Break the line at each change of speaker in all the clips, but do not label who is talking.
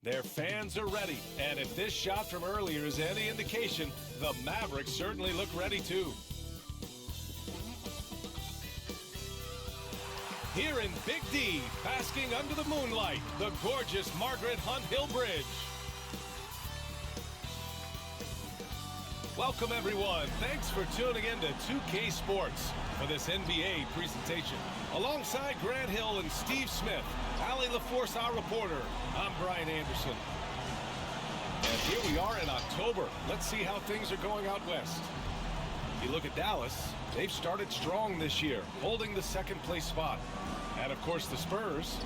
Their fans are ready, and if this shot from earlier is any indication, the Mavericks certainly look ready too. Here in Big D, basking under the moonlight, the gorgeous Margaret Hunt Hill Bridge. Welcome everyone. Thanks for tuning in to 2K Sports for this NBA presentation. Alongside Grant Hill and Steve Smith, Allie LaForce, our reporter, I'm Brian Anderson. And here we are in October. Let's see how things are going out west. You look at Dallas, they've started strong this year, holding the second place spot. And of course the Spurs,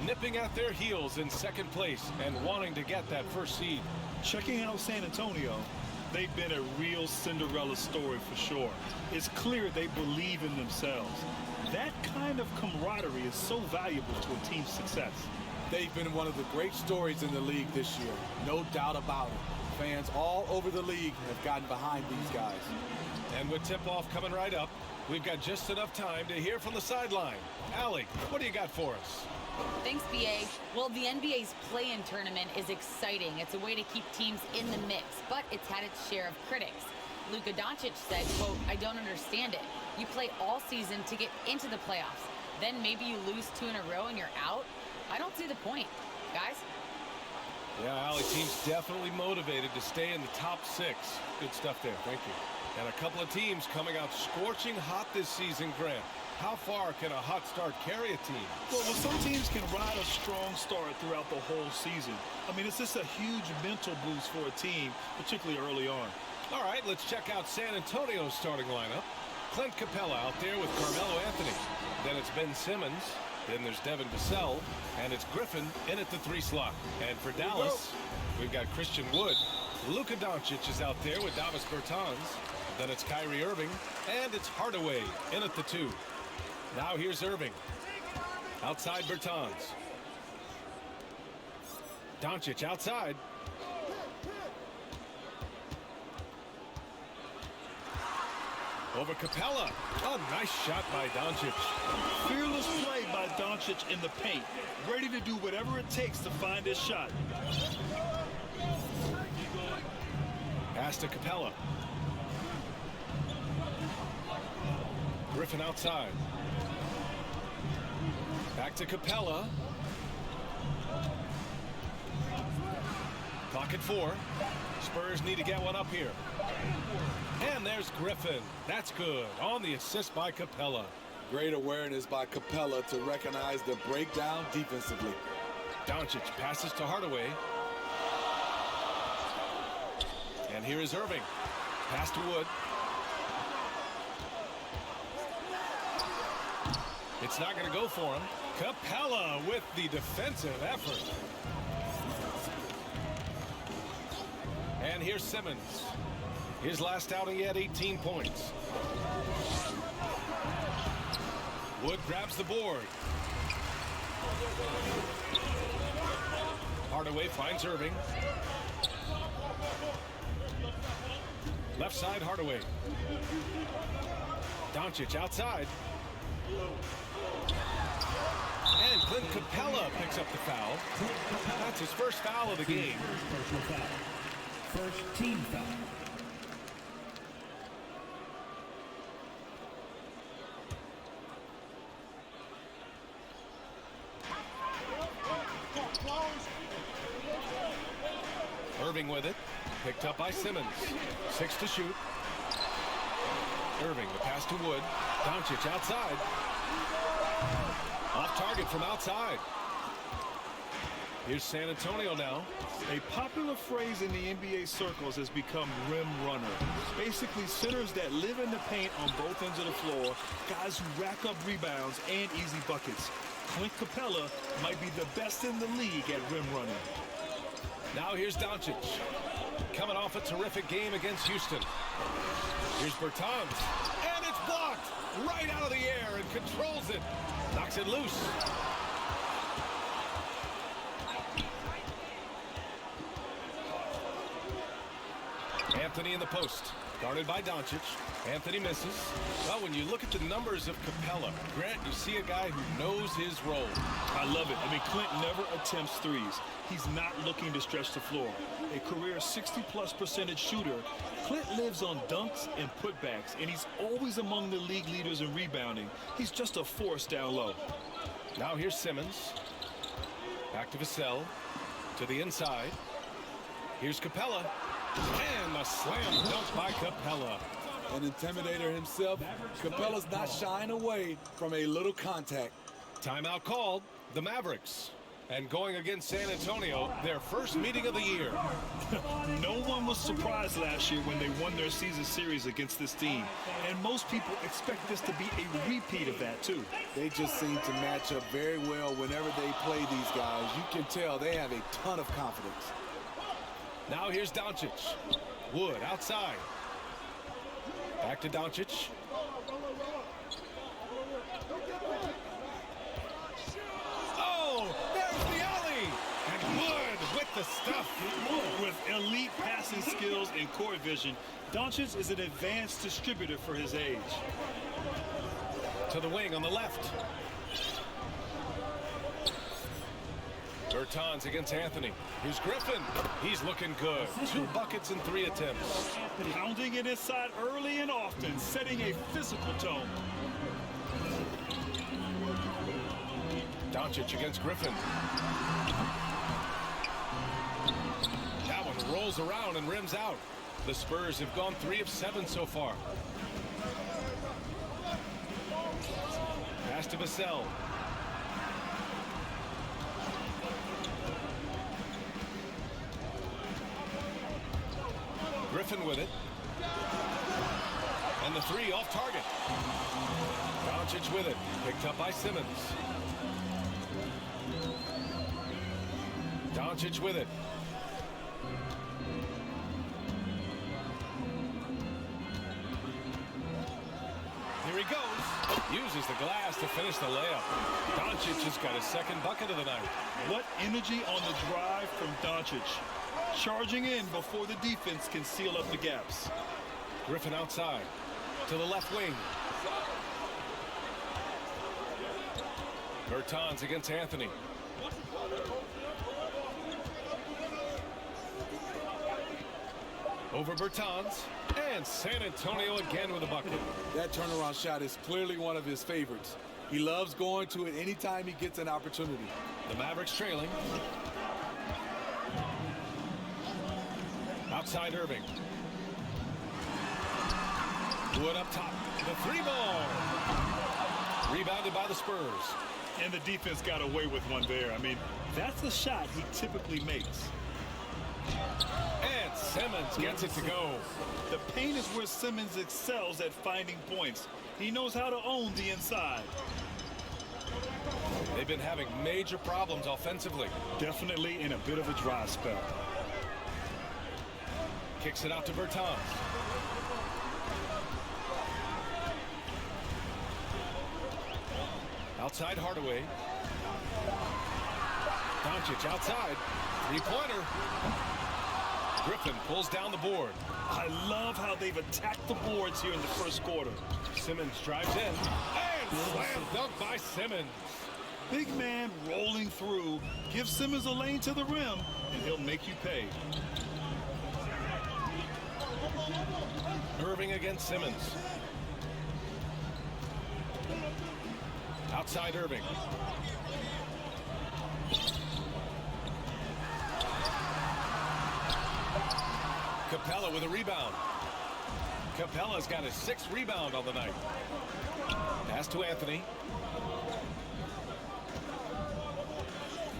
nipping at their heels in second place and wanting to get that first seed.
Checking out San Antonio, they've been a real Cinderella story for sure. It's clear they believe in themselves. That kind of camaraderie is so valuable to a team's success.
They've been one of the great stories in the league this year, no doubt about it. Fans all over the league have gotten behind these guys.
And with tip-off coming right up, we've got just enough time to hear from the sideline. Allie, what do you got for us?
Thanks, BA. Well, the NBA's play-in tournament is exciting. It's a way to keep teams in the mix, but it's had its share of critics. Luka Doncic said, quote, "I don't understand it. You play all season to get into the playoffs. Then maybe you lose 2 in a row and you're out? I don't see the point." Guys?
Yeah, Allie, team's definitely motivated to stay in the top 6. Good stuff there. Thank you. And a couple of teams coming out scorching hot this season, Grant. How far can a hot start carry a team?
Well, some teams can ride a strong start throughout the whole season. I mean, it's just a huge mental boost for a team, particularly early on.
All right, let's check out San Antonio's starting lineup. Clint Capella out there with Carmelo Anthony. Then it's Ben Simmons. Then there's Devin Vassell. And it's Griffin in at the 3 slot. And for Dallas, we've got Christian Wood. Luka Doncic is out there with Davis Bertans. Then it's Kyrie Irving. And it's Hardaway in at the 2. Now here's Irving. Outside Bertans. Doncic outside. Over Capella. Oh, nice shot by Doncic.
Fearless play by Doncic in the paint. Ready to do whatever it takes to find his shot.
Pass to Capella. Griffin outside. Back to Capella. Clock at 4. Spurs need to get one up here. And there's Griffin. That's good. On the assist by Capella.
Great awareness by Capella to recognize the breakdown defensively.
Doncic passes to Hardaway. And here is Irving. Pass to Wood. It's not going to go for him. Capella with the defensive effort. And here's Simmons. His last outing, he had 18 points. Wood grabs the board. Hardaway finds Irving. Left side, Hardaway. Doncic outside. And Clint Capella picks up the foul. That's his first foul of the game.
First team foul.
Irving with it. Picked up by Simmons. 6 to shoot. Irving, the pass to Wood. Doncic outside. Off target from outside. Here's San Antonio now.
A popular phrase in the NBA circles has become rim runner. Basically centers that live in the paint on both ends of the floor, guys who rack up rebounds and easy buckets. Clint Capella might be the best in the league at rim running.
Now here's Doncic. Coming off a terrific game against Houston. Here's Bertans. And it's blocked right out of the air and controls it. Knocks it loose. Anthony in the post. Guarded by Doncic. Anthony misses. Well, when you look at the numbers of Capella, Grant, you see a guy who knows his role.
I love it. I mean, Clint never attempts threes. He's not looking to stretch the floor. A career 60+% shooter, Clint lives on dunks and putbacks, and he's always among the league leaders in rebounding. He's just a force down low.
Now here's Simmons. Back to Vassell. To the inside. Here's Capella. And a slam dunk by Capella.
An intimidator himself, Capella's not shying away from a little contact.
Timeout called. The Mavericks. And going against San Antonio, their first meeting of the year.
No one was surprised last year when they won their season series against this team. And most people expect this to be a repeat of that, too.
They just seem to match up very well whenever they play these guys. You can tell they have a ton of confidence.
Now here's Doncic. Wood outside. Back to Doncic. Oh, there's the alley. And Wood with the stuff.
With elite passing skills and court vision, Doncic is an advanced distributor for his age.
To the wing on the left. Bertans against Anthony. Here's Griffin. He's looking good. 2 buckets in 3 attempts.
Pounding it inside early and often, setting a physical tone.
Doncic against Griffin. That one rolls around and rims out. The Spurs have gone 3 of 7 so far. Pass to Vassell. Griffin with it. And the 3 off target. Doncic with it. Picked up by Simmons. Doncic with it. Here he goes. Uses the glass to finish the layup. Doncic has got his 2nd bucket of the night.
What energy on the drive from Doncic. Charging in before the defense can seal up the gaps.
Griffin outside to the left wing. Bertans against Anthony. Over Bertans. And San Antonio again with a bucket.
That turnaround shot is clearly one of his favorites. He loves going to it anytime he gets an opportunity.
The Mavericks trailing. Outside Irving. Wood up top. The 3-ball. Rebounded by the Spurs.
And the defense got away with one there. I mean, that's a shot he typically makes.
And Simmons gets it to go.
The paint is where Simmons excels at finding points. He knows how to own the inside.
They've been having major problems offensively.
Definitely in a bit of a dry spell.
Kicks it out to Bertans. Outside Hardaway. Doncic outside. 3-pointer. Griffin pulls down the board.
I love how they've attacked the boards here in the first quarter.
Simmons drives in. And slam dunk by Simmons.
Big man rolling through. Give Simmons a lane to the rim, and he'll make you pay.
Irving against Simmons. Outside Irving. Capella with a rebound. Capella's got his 6th rebound on the night. Pass to Anthony.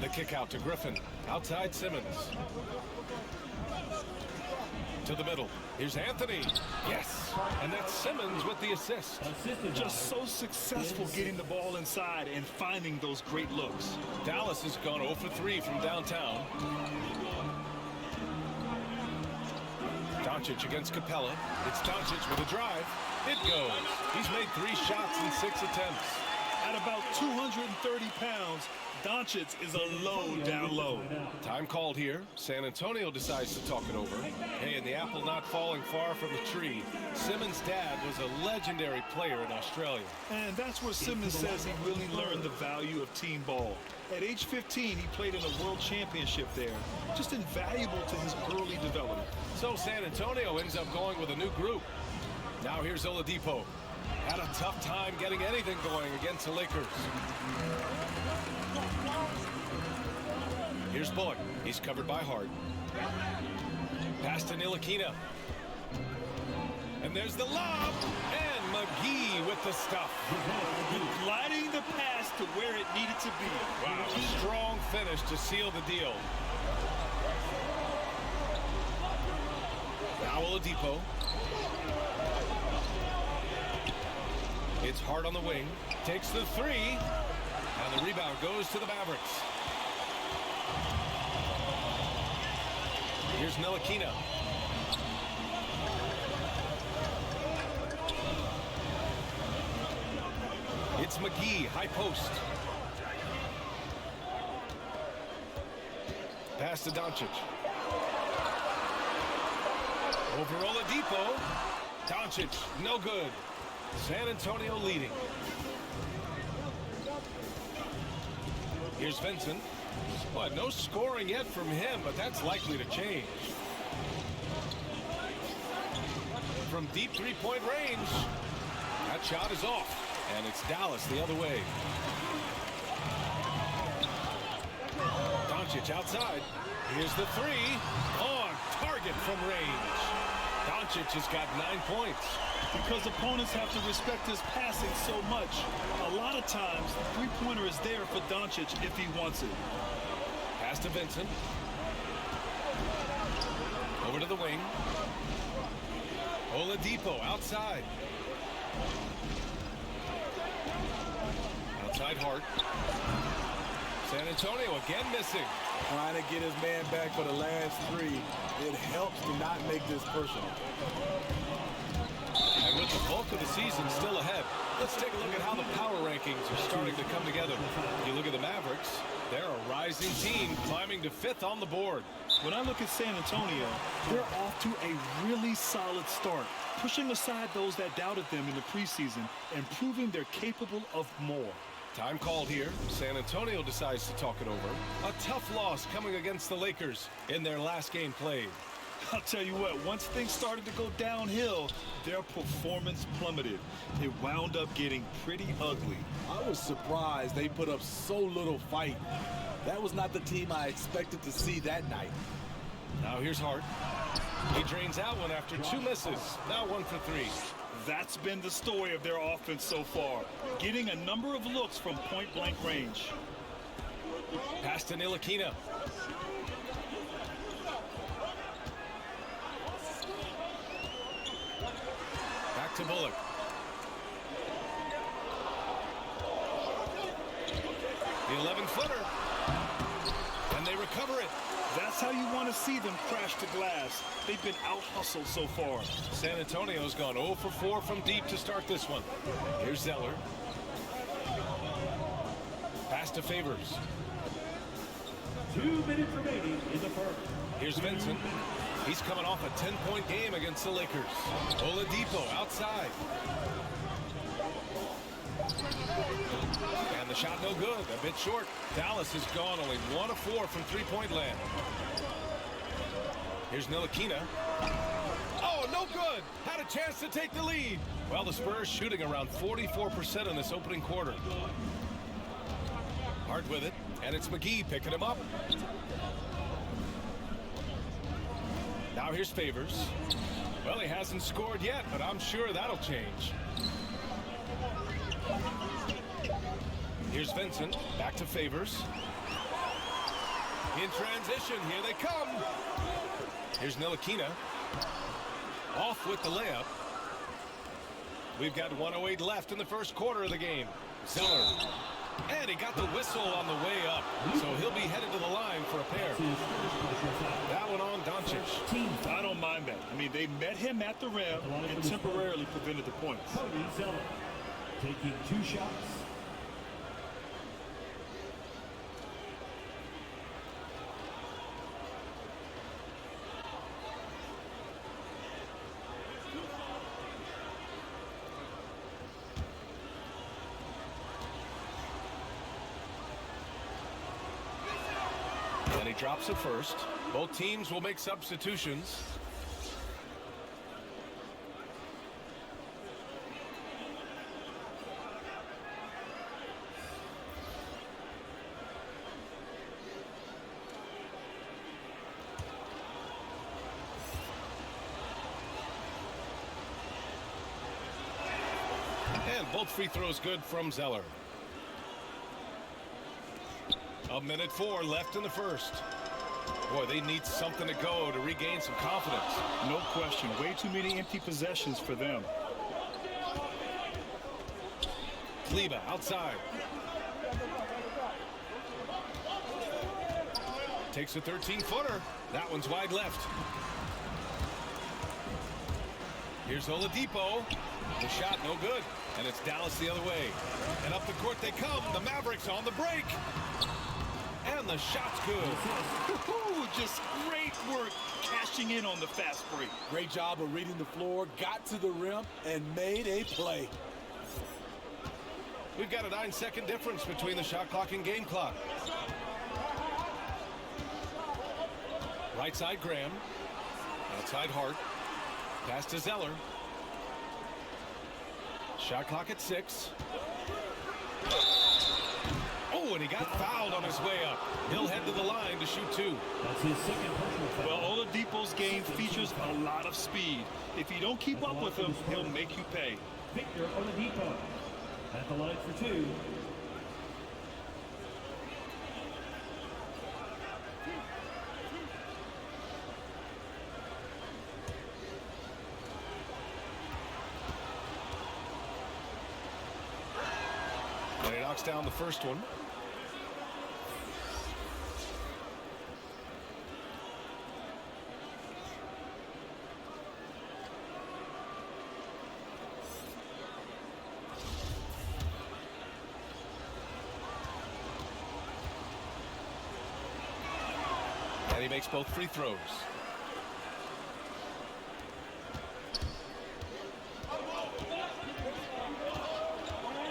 The kick out to Griffin. Outside Simmons. To the middle. Here's Anthony. Yes. And that's Simmons with the assist.
Just so successful getting the ball inside and finding those great looks.
Dallas has gone 0 for 3 from downtown. Doncic against Capella. It's Doncic with a drive. It goes. He's made 3 shots in 6 attempts.
I At about 230 pounds, Doncic is a low down low.
Time called here. San Antonio decides to talk it over. Hey, and the apple not falling far from the tree. Simmons' dad was a legendary player in Australia.
And that's where Simmons says he really learned the value of team ball. At age 15, he played in a world championship there. Just invaluable to his early development.
So San Antonio ends up going with a new group. Now here's Oladipo. Had a tough time getting anything going against the Lakers. Here's Bullock. He's covered by Hart. Pass to Ntilikina. And there's the lob. And McGee with the stuff.
Gliding the pass to where it needed to be.
Wow, strong finish to seal the deal. Now Oladipo. It's Hart on the wing. Takes the three. And the rebound goes to the Mavericks. Here's Ntilikina. It's McGee, high post. Pass to Doncic. Over Oladipo. Doncic, no good. San Antonio leading. Here's Vincent. But no scoring yet from him, but that's likely to change. From deep three-point range. That shot is off. And it's Dallas the other way. Doncic outside. Here's the three. On target from range. Doncic has got 9 points.
Because opponents have to respect his passing so much, a lot of times the three-pointer is there for Doncic if he wants it.
Pass to Vincent. Over to the wing. Oladipo outside. Outside Hart. San Antonio again missing.
Trying to get his man back for the last three. It helps to not make this personal.
And with the bulk of the season still ahead, let's take a look at how the power rankings are starting to come together. You look at the Mavericks, they're a rising team climbing to 5th on the board.
When I look at San Antonio, they're off to a really solid start, pushing aside those that doubted them in the preseason and proving they're capable of more.
Time called here. San Antonio decides to talk it over. A tough loss coming against the Lakers in their last game played.
I'll tell you what, once things started to go downhill, their performance plummeted. It wound up getting pretty ugly.
I was surprised they put up so little fight. That was not the team I expected to see that night.
Now here's Hart. He drains out one after 2 misses. Now 1 for 3.
That's been the story of their offense so far, getting a number of looks from point-blank range.
Pass to Ntilikina. Back to Bullock. The 11-footer. And they recover it.
That's how you want to see them crash the glass. They've been out-hustled so far.
San Antonio's gone 0 for 4 from deep to start this one. Here's Zeller. Pass to Favors.
2 minutes remaining in the first.
Here's Vincent. He's coming off a 10-point game against the Lakers. Oladipo outside. And the shot no good, a bit short. Dallas has gone only 1 of 4 from three-point land. Here's Ntilikina. Oh, no good. Had a chance to take the lead. Well, the Spurs shooting around 44% in this opening quarter. Hart with it, and it's McGee picking him up. Now here's Favors. Well, he hasn't scored yet, but I'm sure that'll change. Here's Vincent. Back to Favors. In transition, here they come. Here's Ntilikina. Off with the layup. We've got 1:08 left in the first quarter of the game. Zeller. And he got the whistle on the way up. So he'll be headed to the line for a pair. That one on Doncic.
I don't mind that. I mean, they met him at the rim and temporarily prevented the points.
Zeller taking 2 shots.
And he drops it first. Both teams will make substitutions. And both free throws good from Zeller. 1:04 left in the first. Boy, they need something to go to regain some confidence.
No question. Way too many empty possessions for them.
Kleber outside. Takes a 13-footer. That one's wide left. Here's Oladipo. The shot no good. And it's Dallas the other way. And up the court they come. The Mavericks on the break. And the shot's good.
Just great work cashing in on the fast break.
Great job of reading the floor, got to the rim, and made a play.
We've got a 9-second difference between the shot clock and game clock. Right side Graham. Outside Hart. Pass to Zeller. Shot clock at 6. Oh, and he got fouled on his way up. He'll head to the line to shoot 2.
That's his second personal foul.
Well, Oladipo's game features a lot of speed. If you don't keep up with him, he'll make you pay.
Victor Oladipo at the line for 2.
And he knocks down the first one. And he makes both free throws.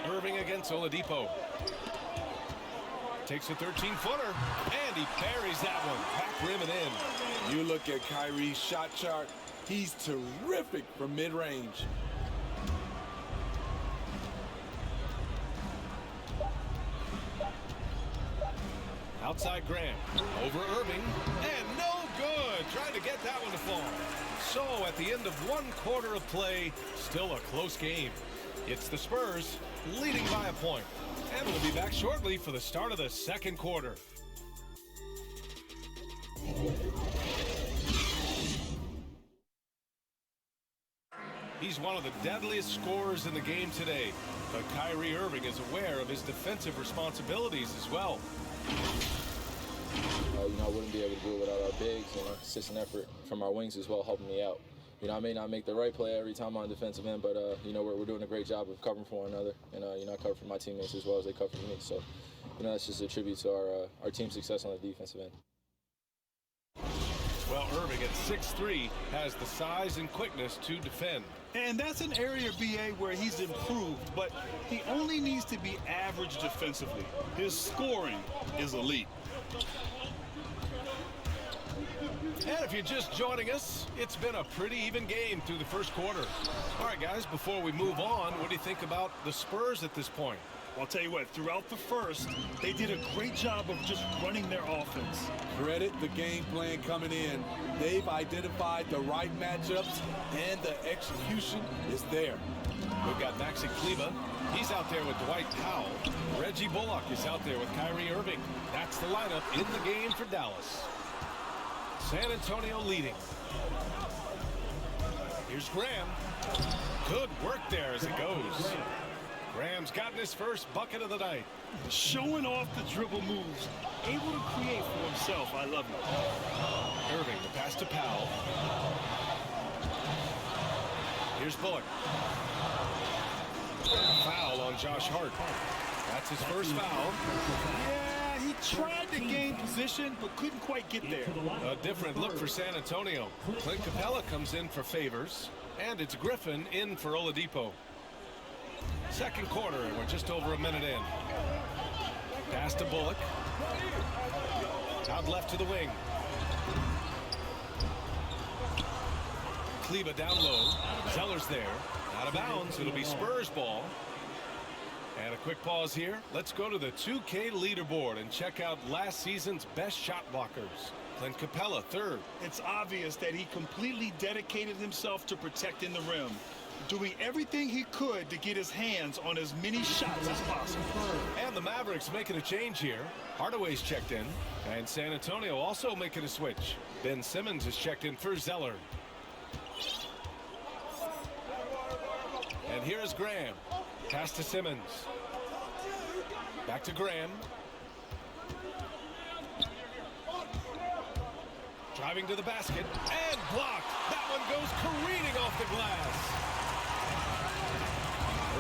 Irving against Oladipo. Takes a 13-footer, and he buries that one. Back rim and in.
You look at Kyrie's shot chart. He's terrific from mid-range.
Outside Graham. Over Irving. And no good. Trying to get that one to fall. So at the end of 1 quarter of play, still a close game. It's the Spurs leading by a point. And we'll be back shortly for the start of the second quarter. He's one of the deadliest scorers in the game today. But Kyrie Irving is aware of his defensive responsibilities as well.
I wouldn't be able to do it without our bigs and our consistent effort from our wings as well, helping me out. I may not make the right play every time on defensive end, but, we're doing a great job of covering for one another. And, I cover for my teammates as well as they cover for me. So, that's just a tribute to our team's success on the defensive end.
Well, Irving at 6'3" has the size and quickness to defend.
And that's an area, BA, where he's improved, but he only needs to be average defensively. His scoring is elite.
And if you're just joining us, it's been a pretty even game through the first quarter. All right, guys, before we move on, what do you think about the Spurs at this point?
I'll tell you what, throughout the first, they did a great job of just running their offense.
Credit the game plan coming in. They've identified the right matchups, and the execution is there.
We've got Maxi Kleber. He's out there with Dwight Powell. Reggie Bullock is out there with Kyrie Irving. That's the lineup in the game for Dallas. San Antonio leading. Here's Graham. Good work there as it goes. Graham's gotten his first bucket of the night.
Showing off the dribble moves. Able to create for himself. I love it.
Irving, the pass to Powell. Here's Bullock. Foul on Josh Hart. That's his first foul.
Yeah, he tried to gain position, but couldn't quite get there.
A different look for San Antonio. Clint Capella comes in for Favors, and it's Griffin in for Oladipo. Second quarter, and we're just over a minute in. Pass to Bullock. Out left to the wing. Kleba down low. Zeller's there. Out of bounds. It'll be Spurs ball. And a quick pause here. Let's go to the 2K leaderboard and check out last season's best shot blockers. Clint Capella, third.
It's obvious that he completely dedicated himself to protecting the rim, doing everything he could to get his hands on as many shots as possible.
And the Mavericks making a change here. Hardaway's checked in. And San Antonio also making a switch. Ben Simmons is checked in for Zeller. And here's Graham. Pass to Simmons. Back to Graham. Driving to the basket and blocked. That one goes careening off the glass.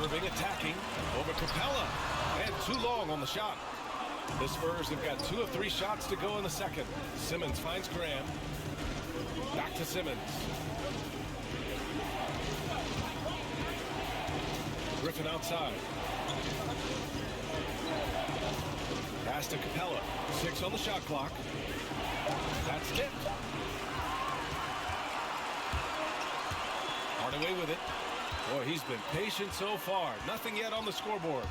Irving attacking over Capella. And too long on the shot. The Spurs have got 2 of 3 shots to go in the second. Simmons finds Graham. Back to Simmons. Griffin outside. Pass to Capella. 6 on the shot clock. That's it. Hardaway with it. Boy, he's been patient so far. Nothing yet on the scoreboard.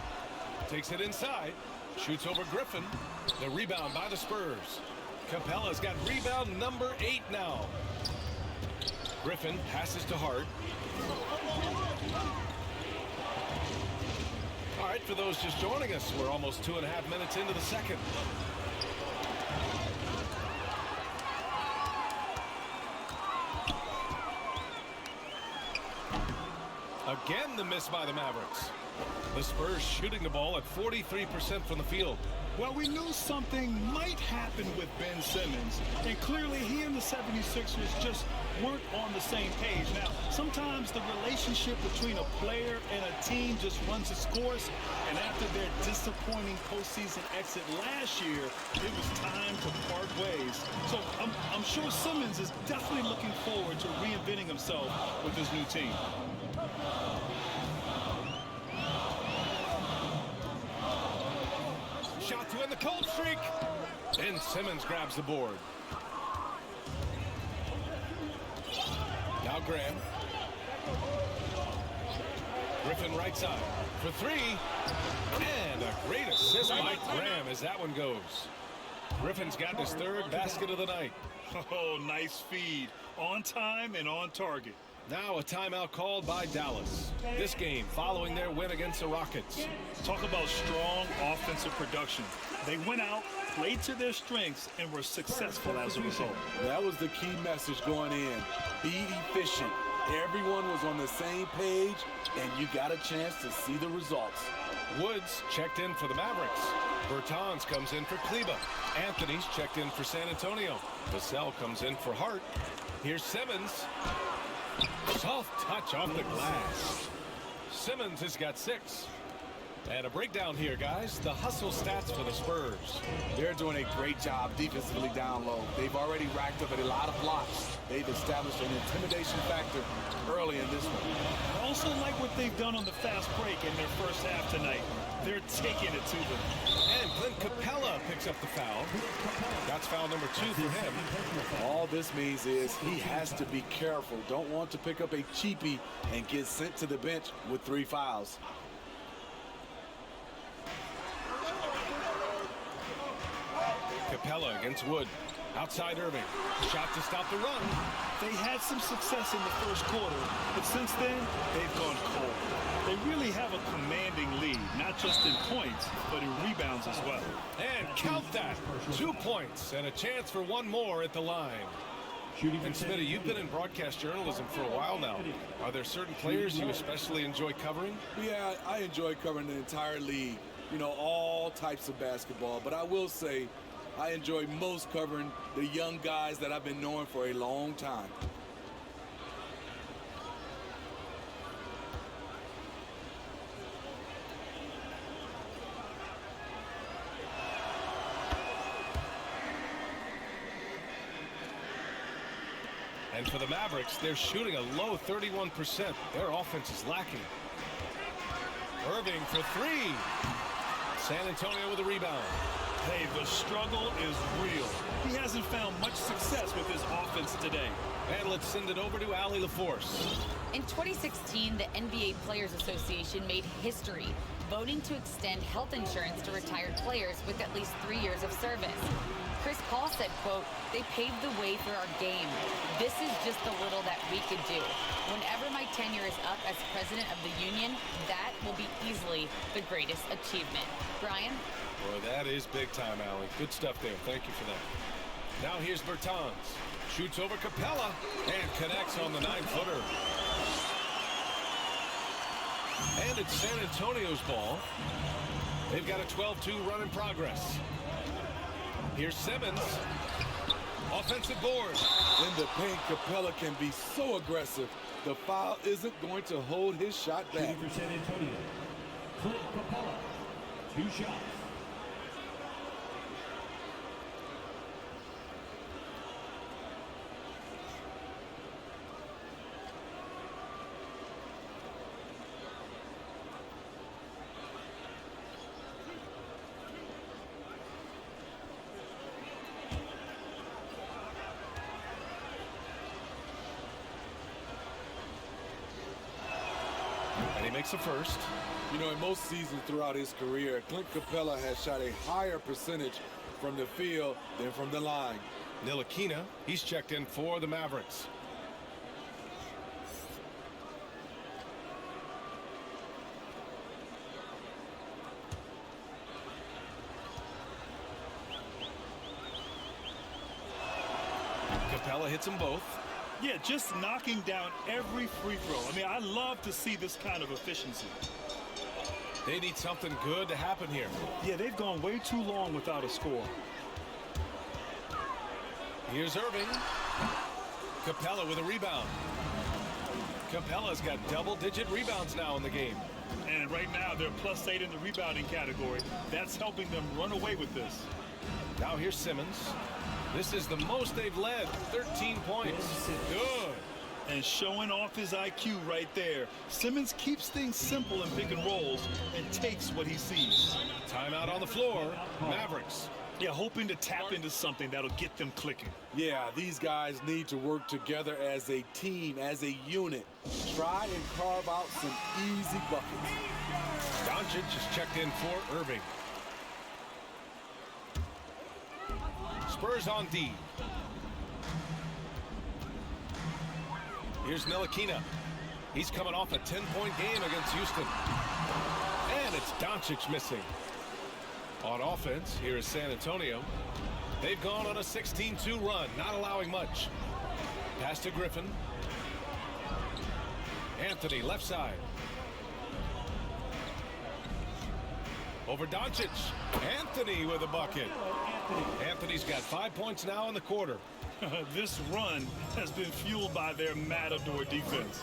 Takes it inside. Shoots over Griffin. The rebound by the Spurs. Capella's got rebound number 8 now. Griffin passes to Hart. All right, for those just joining us, we're almost 2.5 minutes into the second. Again, the miss by the Mavericks. The Spurs shooting the ball at 43% from the field.
Well, we knew something might happen with Ben Simmons, and clearly he and the 76ers just weren't on the same page. Now, sometimes the relationship between a player and a team just runs its course, and after their disappointing postseason exit last year, it was time to part ways. So I'm sure Simmons is definitely looking forward to reinventing himself with his new team.
Shot to end the cold streak. And Simmons grabs the board. Now Graham. Griffin right side for 3. And a great assist by Graham as that one goes. Griffin's got his 3rd basket of the night.
Oh, nice feed. On time and on target.
Now a timeout called by Dallas. This game following their win against the Rockets.
Talk about strong offensive production. They went out, played to their strengths, and were successful as a result.
That was the key message going in. Be efficient. Everyone was on the same page, and you got a chance to see the results.
Woods checked in for the Mavericks. Bertans comes in for Kleba. Anthony's checked in for San Antonio. Vassell comes in for Hart. Here's Simmons. Soft touch off the glass. Simmons has got 6. And a breakdown here, guys. The hustle stats for the Spurs.
They're doing a great job defensively down low. They've already racked up a lot of blocks. They've established an intimidation factor early in this one.
I also like what they've done on the fast break in their first half tonight. They're taking it to them.
And Clint Capella picks up the foul. That's foul number 2 for him.
All this means is he has to be careful. Don't want to pick up a cheapie and get sent to the bench with 3 fouls.
Capella against Wood. Outside Irving. Shot to stop the run.
They had some success in the first quarter, but since then, they've gone cold. They really have a commanding lead, not just in points, but in rebounds as well.
And count that. 2 points and a chance for 1 more at the line. And Smitty, you've been in broadcast journalism for a while now. Are there certain players you especially enjoy covering?
Yeah, I enjoy covering the entire league. You know, all types of basketball. But I will say, I enjoy most covering the young guys that I've been knowing for a long time.
And for the Mavericks, they're shooting a low 31%. Their offense is lacking. Irving for 3. San Antonio with a rebound.
Hey, the struggle is real. He hasn't found much success with his offense today.
And let's send it over to Allie LaForce.
In 2016, the NBA Players Association made history, voting to extend health insurance to retired players with at least 3 years of service. Chris Paul said, quote, "They paved the way for our game. This is just the little that we could do. Whenever my tenure is up as president of the union, that will be easily the greatest achievement." Brian?
Boy, that is big time, Allie. Good stuff there. Thank you for that. Now here's Bertans. Shoots over Capella and connects on the 9-footer. And it's San Antonio's ball. They've got a 12-2 run in progress. Here's Simmons. Offensive board.
In the paint, Capella can be so aggressive. The foul isn't going to hold his shot back.
Shooting for San Antonio, Clint Capella, 2 shots.
And he makes a first.
You know, in most seasons throughout his career, Clint Capella has shot a higher percentage from the field than from the line.
Ntilikina, he's checked in for the Mavericks. Capella hits them both.
Yeah, just knocking down every free throw. I mean, I love to see this kind of efficiency.
They need something good to happen here.
Yeah, they've gone way too long without a score.
Here's Irving. Capella with a rebound. Capella's got double-digit rebounds now in the game.
And right now, they're +8 in the rebounding category. That's helping them run away with this.
Now here's Simmons. This is the most they've led, 13 points. Good.
And showing off his IQ right there. Simmons keeps things simple in pick and rolls and takes what he sees.
Timeout on the floor. Mavericks.
Yeah, hoping to tap into something that'll get them clicking.
Yeah, these guys need to work together as a team, as a unit. Try and carve out some easy buckets.
Doncic is checked in for Irving. Spurs on D. Here's Ntilikina. He's coming off a 10-point game against Houston. And it's Doncic missing. On offense, here is San Antonio. They've gone on a 16-2 run, not allowing much. Pass to Griffin. Anthony, left side. Over Doncic. Anthony with a bucket. Anthony's got 5 points now in the quarter.
This run has been fueled by their Matador defense.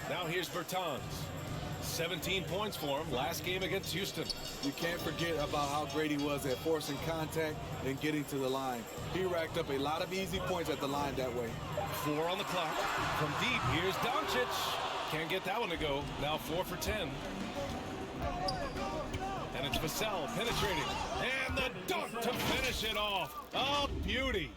Now here's Bertans. 17 points for him last game against Houston.
You can't forget about how great he was at forcing contact and getting to the line. He racked up a lot of easy points at the line that way.
4 on the clock. From deep, here's Doncic. Can't get that one to go. Now 4 for 10. And it's Vassell penetrating. And the dunk to finish it off. A beauty.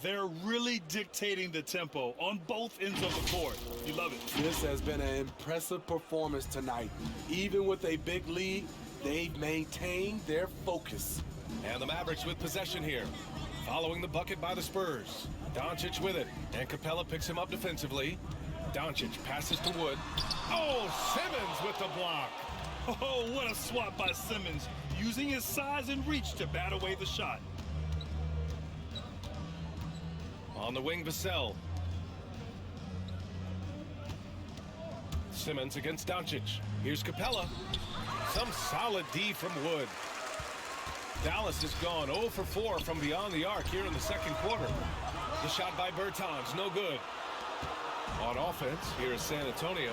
They're really dictating the tempo on both ends of the court. You love it.
This has been an impressive performance tonight. Even with a big lead, they've maintained their focus.
And the Mavericks with possession here. Following the bucket by the Spurs. Doncic with it. And Capella picks him up defensively. Doncic passes to Wood. Oh, Simmons with the block.
Oh, what a swat by Simmons, using his size and reach to bat away the shot.
On the wing, Vassell. Simmons against Doncic. Here's Capella. Some solid D from Wood. Dallas has gone 0 for 4 from beyond the arc here in the second quarter. The shot by Bertans, no good. On offense, here is San Antonio.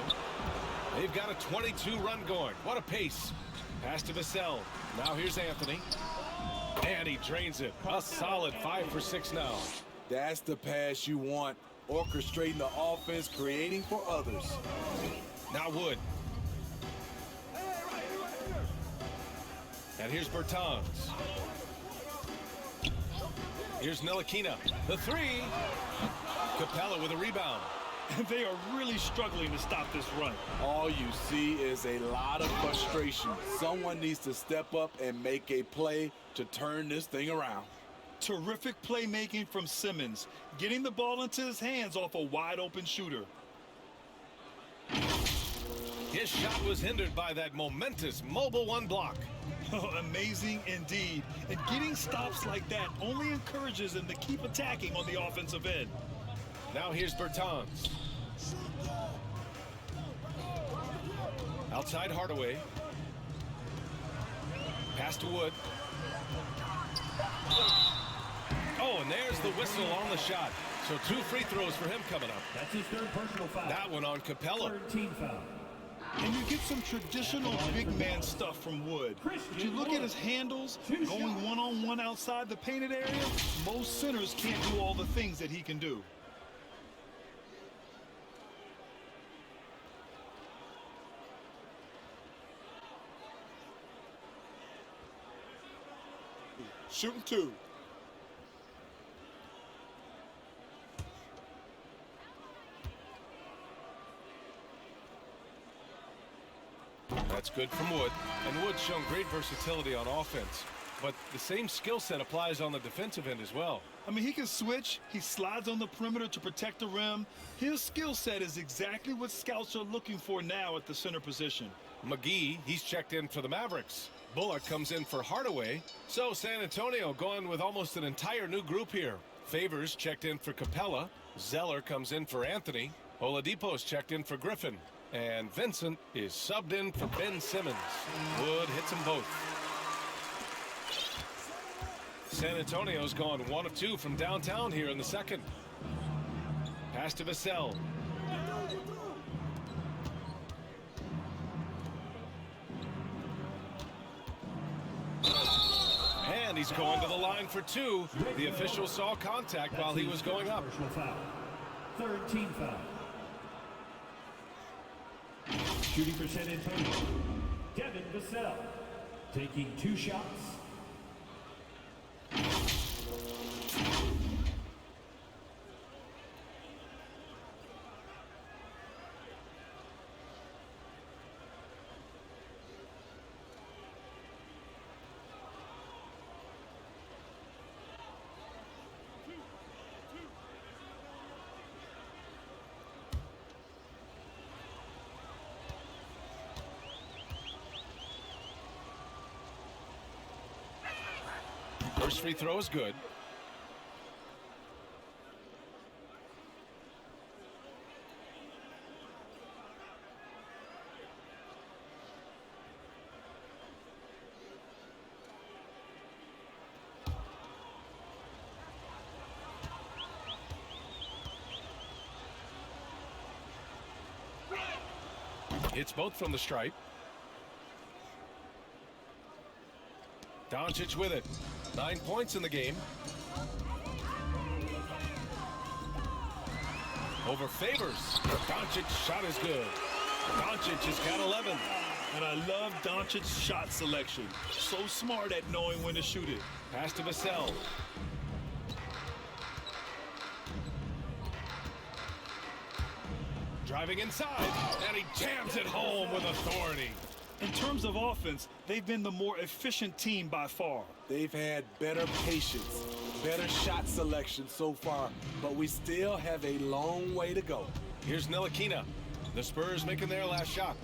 They've got a 22 run going. What a pace. Pass to Vassell. Now here's Anthony. And he drains it. A solid 5 for 6 now.
That's the pass you want. Orchestrating the offense, creating for others.
Now Wood. And here's Bertans. Here's Ntilikina. The three. Capella with a rebound.
They are really struggling to stop this run.
All you see is a lot of frustration. Someone needs to step up and make a play to turn this thing around.
Terrific playmaking from Simmons, getting the ball into his hands off a wide-open shooter.
His shot was hindered by that momentous mobile one block.
Oh, amazing indeed. And getting stops like that only encourages him to keep attacking on the offensive end.
Now here's Bertans. Outside Hardaway. Pass to Wood. Oh, and there's the whistle on the shot. So 2 free throws for him coming up.
That's his third personal foul.
That one on Capella.
Third team foul.
And you get some traditional big man stuff from Wood. But you look at his handles, going one-on-one outside the painted area, most centers can't do all the things that he can do.
Shooting 2.
That's good from Wood. And Wood's shown great versatility on offense. But the same skill set applies on the defensive end as well.
I mean, he can switch. He slides on the perimeter to protect the rim. His skill set is exactly what scouts are looking for now at the center position.
McGee, he's checked in for the Mavericks. Bullock comes in for Hardaway. So San Antonio going with almost an entire new group here. Favors checked in for Capella. Zeller comes in for Anthony. Oladipo's checked in for Griffin. And Vincent is subbed in for Ben Simmons. Wood hits them both. San Antonio's gone 1 of 2 from downtown here in the second. Pass to Vassell. And he's going to the line for 2. The official saw contact while he was going up.
Personal foul. Third team foul. Shooting percentage paint. Devin Vassell taking 2 shots.
First free throw is good. Hits both from the stripe. Doncic with it. 9 points in the game. Over Favors. Doncic's shot is good. Doncic has got 11.
And I love Doncic's shot selection. So smart at knowing when to shoot it.
Pass to Vassell. Driving inside, and he jams it home with authority.
In terms of offense, they've been the more efficient team by far.
They've had better patience, better shot selection so far, but we still have a long way to go.
Here's Ntilikina. The Spurs making their last shot.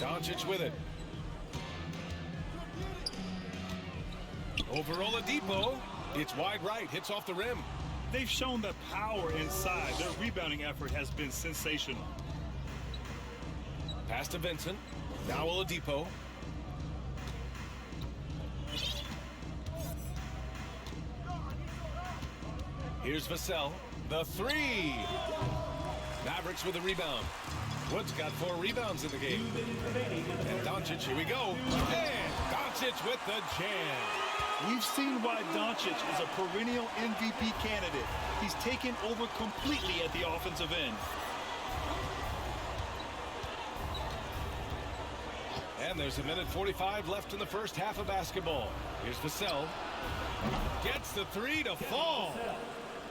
Doncic with it. Over Oladipo. It's wide right, hits off the rim.
They've shown that power inside. Their rebounding effort has been sensational.
Pass to Vincent. Now Oladipo. Here's Vassell. The 3. Mavericks with the rebound. Wood's got 4 rebounds in the game. And Doncic, here we go. And Doncic with the jam.
We've seen why Doncic is a perennial MVP candidate. He's taken over completely at the offensive end.
And there's 1:45 left in the first half of basketball. Here's Vassell. Gets the three to fall.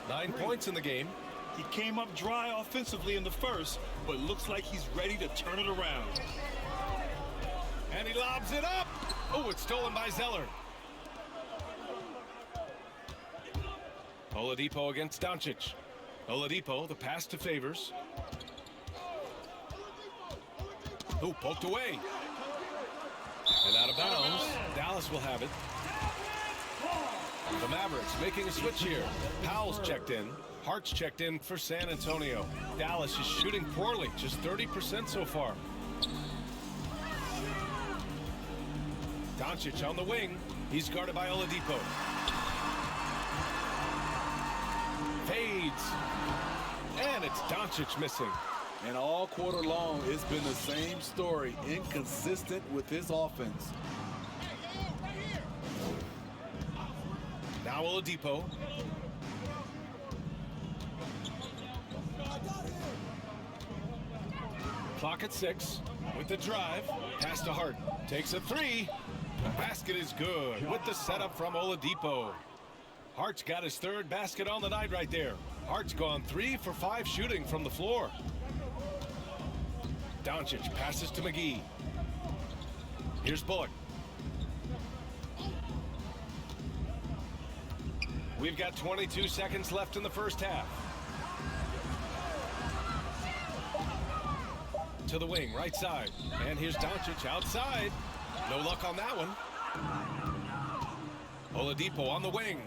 9 points in the game.
He came up dry offensively in the first, but looks like he's ready to turn it around.
And he lobs it up. Oh, it's stolen by Zeller. Oladipo against Doncic. Oladipo, the pass to Favors. Oh, poked away. And out of bounds. Dallas will have it. The Mavericks making a switch here. Powell's checked in. Hart's checked in for San Antonio. Dallas is shooting poorly, just 30% so far. Doncic on the wing. He's guarded by Oladipo. Fades. And it's Doncic missing.
And all quarter long, it's been the same story. Inconsistent with his offense.
Now Oladipo. Clock at 6 with the drive. Pass to Hart. Takes a three. The basket is good with the setup from Oladipo. Hart's got his third basket on the night right there. Hart's gone 3 for 5 shooting from the floor. Doncic passes to McGee. Here's Bullock. We've got 22 seconds left in the first half. To the wing, right side. And here's Doncic outside. No luck on that one. Oladipo on the wing.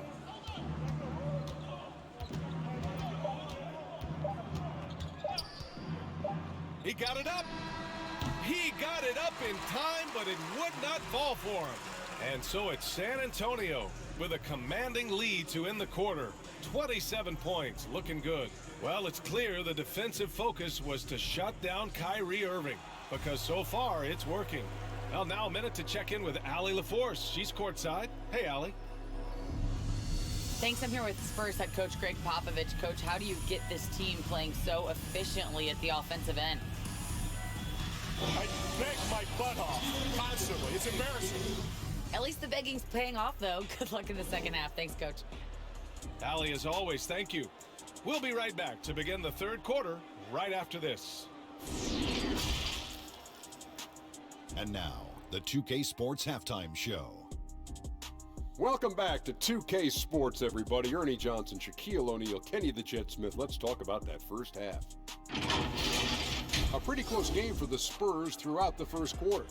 He got it up. He got it up in time, but it would not fall for him. And so it's San Antonio with a commanding lead to end the quarter. 27 points, looking good. Well, it's clear the defensive focus was to shut down Kyrie Irving, because so far it's working. Well, now a minute to check in with Allie LaForce. She's courtside. Hey, Allie.
Thanks. I'm here with Spurs head coach Greg Popovich. Coach, how do you get this team playing so efficiently at the offensive end?
I beg my butt off constantly. It's embarrassing.
At least the begging's paying off, though. Good luck in the second half. Thanks, Coach.
Allie, as always, thank you. We'll be right back to begin the third quarter right after this.
And now, the 2K Sports Halftime Show.
Welcome back to 2K Sports, everybody. Ernie Johnson, Shaquille O'Neal, Kenny the Jet Smith. Let's talk about that first half. A pretty close game for the Spurs throughout the first quarter.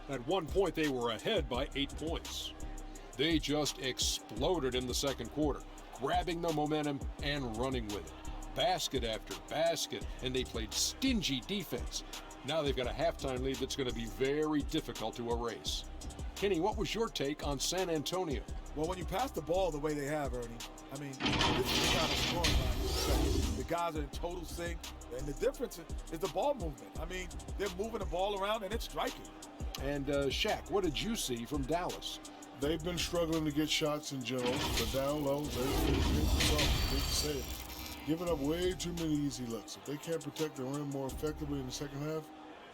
At one point, they were ahead by 8 points. They just exploded in the second quarter, grabbing the momentum and running with it. Basket after basket, and they played stingy defense. Now they've got a halftime lead that's going to be very difficult to erase. Kenny, what was your take on San Antonio?
Well, when you pass the ball the way they have, Ernie, I mean, this is the kind of scoring line you expect. The guys are in total sync, and the difference is the ball movement. I mean, they're moving the ball around, and it's striking.
And Shaq, what did you see from Dallas?
They've been struggling to get shots in general, but down low, they're giving up way too many easy looks. If they can't protect the rim more effectively in the second half,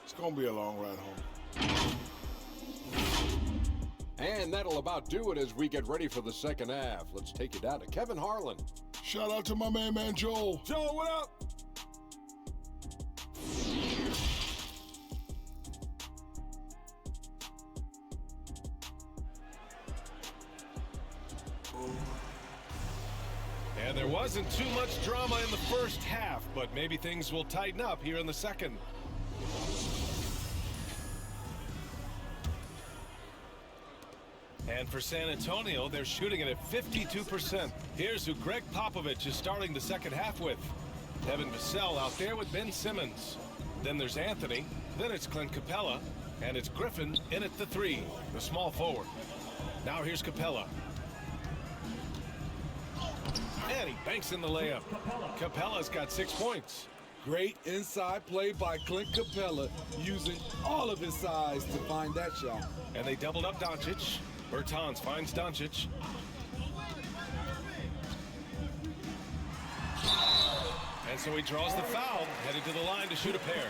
it's going to be a long ride home.
And that'll about do it as we get ready for the second half. Let's take you down to Kevin Harlan.
Shout out to my man Joel.
Joe, what up?
And there wasn't too much drama in the first half, but maybe things will tighten up here in the second. And for San Antonio, they're shooting it at 52%. Here's who Greg Popovich is starting the second half with. Devin Vassell out there with Ben Simmons. Then there's Anthony. Then it's Clint Capella. And it's Griffin in at the 3, the small forward. Now here's Capella. And he banks in the layup. Capella's got 6 points.
Great inside play by Clint Capella, using all of his size to find that shot.
And they doubled up Doncic. Bertans finds Doncic. And so he draws the foul, headed to the line to shoot a pair.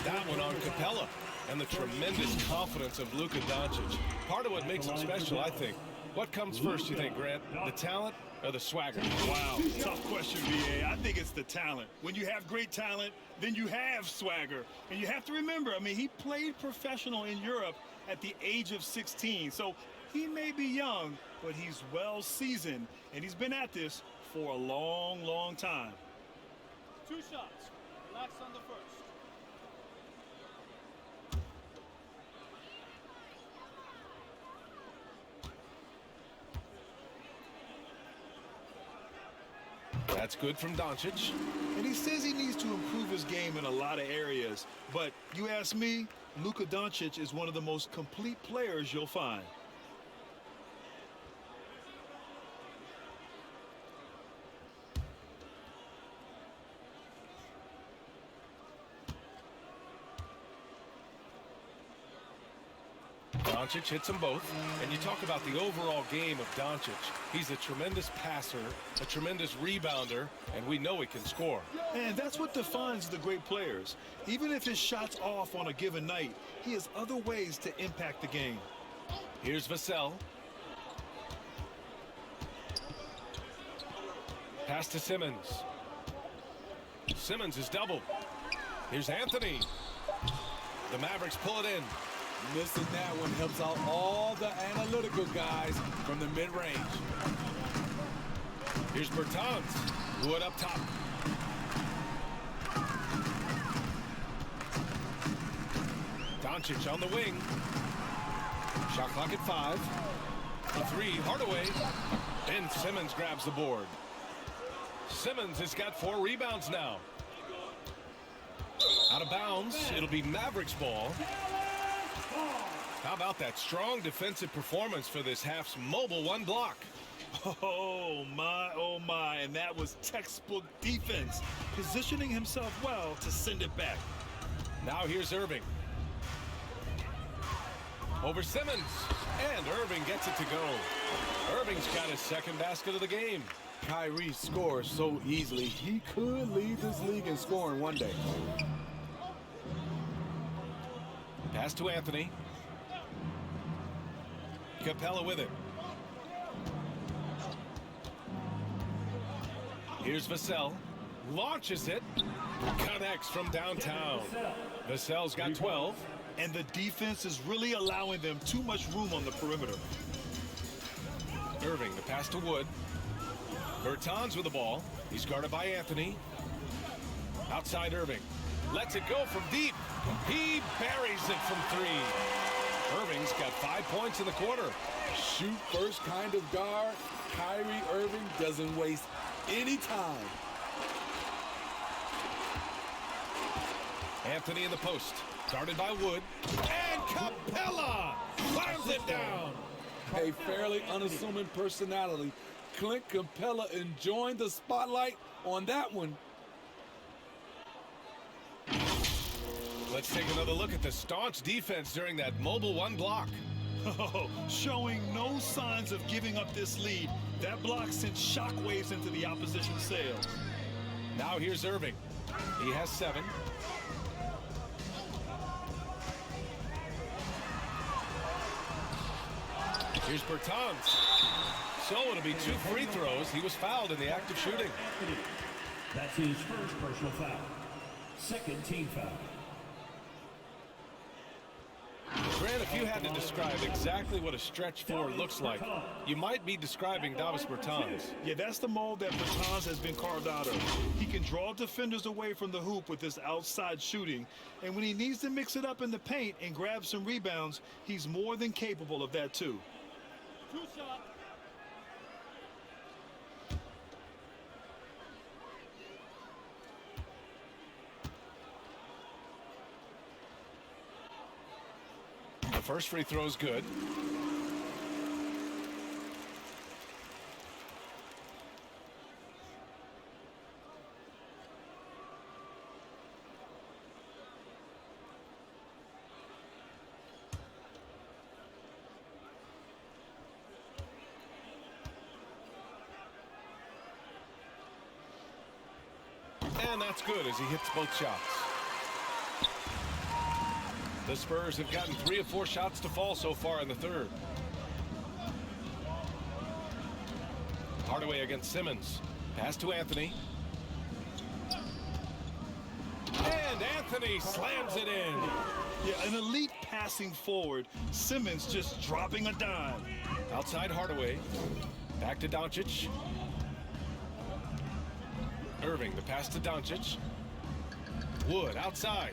That one on Capella. and the tremendous confidence of Luka Doncic. Part of what makes him special, I think. What comes first, you think, Grant? The talent or the swagger?
Wow, tough question, VA. I think it's the talent. When you have great talent, then you have swagger. And you have to remember, I mean, he played professional in Europe at the age of 16. So he may be young, but he's well seasoned, and he's been at this for a long, long time.
2 shots. Relax on the first.
That's good from Doncic.
And he says he needs to improve his game in a lot of areas. But you ask me, Luka Doncic is one of the most complete players you'll find.
Doncic hits them both. And you talk about the overall game of Doncic. He's a tremendous passer, a tremendous rebounder, and we know he can score.
And that's what defines the great players. Even if his shot's off on a given night, he has other ways to impact the game.
Here's Vassell. Pass to Simmons. Simmons is doubled. Here's Anthony. The Mavericks pull it in.
Missing that one helps out all the analytical guys from the mid-range.
Here's Bertans. Wood up top. Doncic on the wing. Shot clock at 5. The 3, Hardaway. And Simmons grabs the board. Simmons has got 4 rebounds now. Out of bounds. It'll be Mavericks ball. How about that strong defensive performance for this half's mobile 1 block?
Oh my, and that was textbook defense, positioning himself well to send it back.
Now here's Irving. Over Simmons, and Irving gets it to go. Irving's got his 2nd basket of the game.
Kyrie scores so easily. He could lead this league in scoring one day.
Pass to Anthony. Capella with it. Here's Vassell. Launches it. Connects from downtown. Vassell's got 12.
And the defense is really allowing them too much room on the perimeter.
Irving, the pass to Wood. Bertans with the ball. He's guarded by Anthony. Outside Irving. Lets it go from deep. He buries it from 3. Irving's got 5 points in the quarter.
Shoot first kind of guard. Kyrie Irving doesn't waste any time.
Anthony in the post. Guarded by Wood. And Capella slams it down.
A fairly unassuming personality. Clint Capella enjoying the spotlight on that one.
Let's take another look at the staunch defense during that mobile 1 block.
Oh, showing no signs of giving up this lead. That block sent shockwaves into the opposition's sails.
Now here's Irving. He has 7. Here's Bertans. So it'll be 2 free throws. He was fouled in the act of shooting.
That's his first personal foul. 2nd team foul.
Grant, if you had to describe exactly what a stretch 4 looks like, you might be describing Davis Bertans.
Yeah, that's the mold that Bertans has been carved out of. He can draw defenders away from the hoop with his outside shooting, and when he needs to mix it up in the paint and grab some rebounds, he's more than capable of that too.
2 shots.
The first free throw is good. And that's good as he hits both shots. The The Spurs have gotten 3 of 4 shots to fall so far in the third. Hardaway against Simmons. Pass to Anthony. And Anthony slams it in.
Yeah, an elite passing forward. Simmons just dropping a dime.
Outside Hardaway. Back to Doncic. Irving, the pass to Doncic. Wood outside.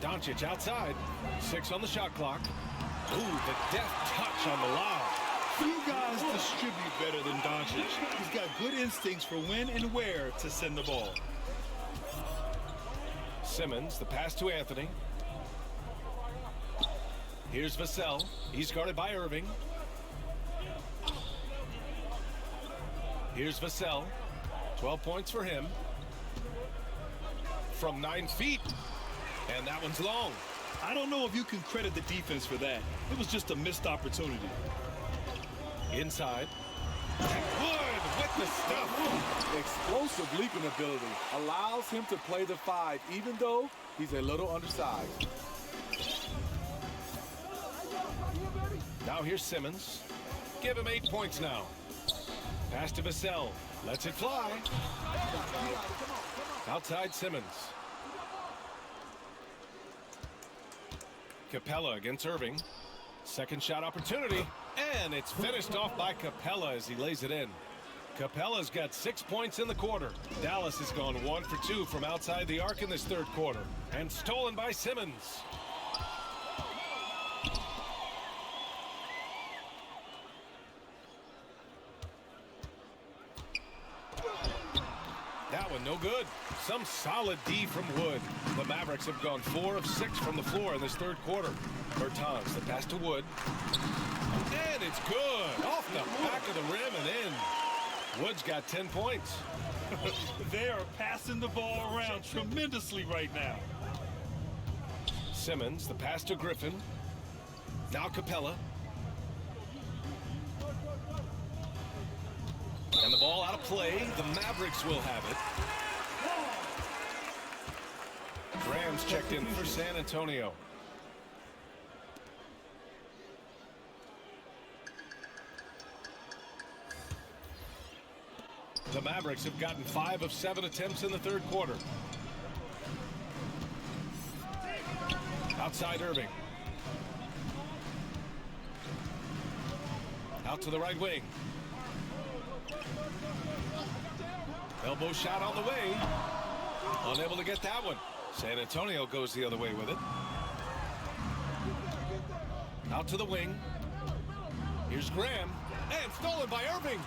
Doncic outside. 6 on the shot clock. Ooh, the deft touch on the lob.
Few guys distribute better than Doncic. He's got good instincts for when and where to send the ball.
Simmons, the pass to Anthony. Here's Vassell. He's guarded by Irving. Here's Vassell. 12 points for him. From 9 feet. And that one's long.
I don't know if you can credit the defense for that. It was just a missed opportunity.
Inside. Wood with the stuff.
Explosive leaping ability allows him to play the 5, even though he's a little undersized.
Now here's Simmons. Give him 8 points now. Pass to Vassell. Lets it fly. Outside Simmons. Capella against Irving. Second shot opportunity. And it's finished off by Capella as he lays it in. Capella's got 6 points in the quarter. Dallas has gone 1 for 2 from outside the arc in this third quarter. And stolen by Simmons. That one no good. Some solid D from Wood. The Mavericks have gone 4 of 6 from the floor in this third quarter. Bertans, the pass to Wood. And it's good. Off the back of the rim and in. Wood's got 10 points.
They are passing the ball around tremendously right now.
Simmons, the pass to Griffin. Now Capella. And the ball out of play. The Mavericks will have it. Graham's checked in for San Antonio. The Mavericks have gotten 5 of 7 attempts in the third quarter. Outside Irving. Out to the right wing. Elbow shot on the way. Unable to get that one. San Antonio goes the other way with it. Out to the wing. Here's Graham. And stolen by Irving.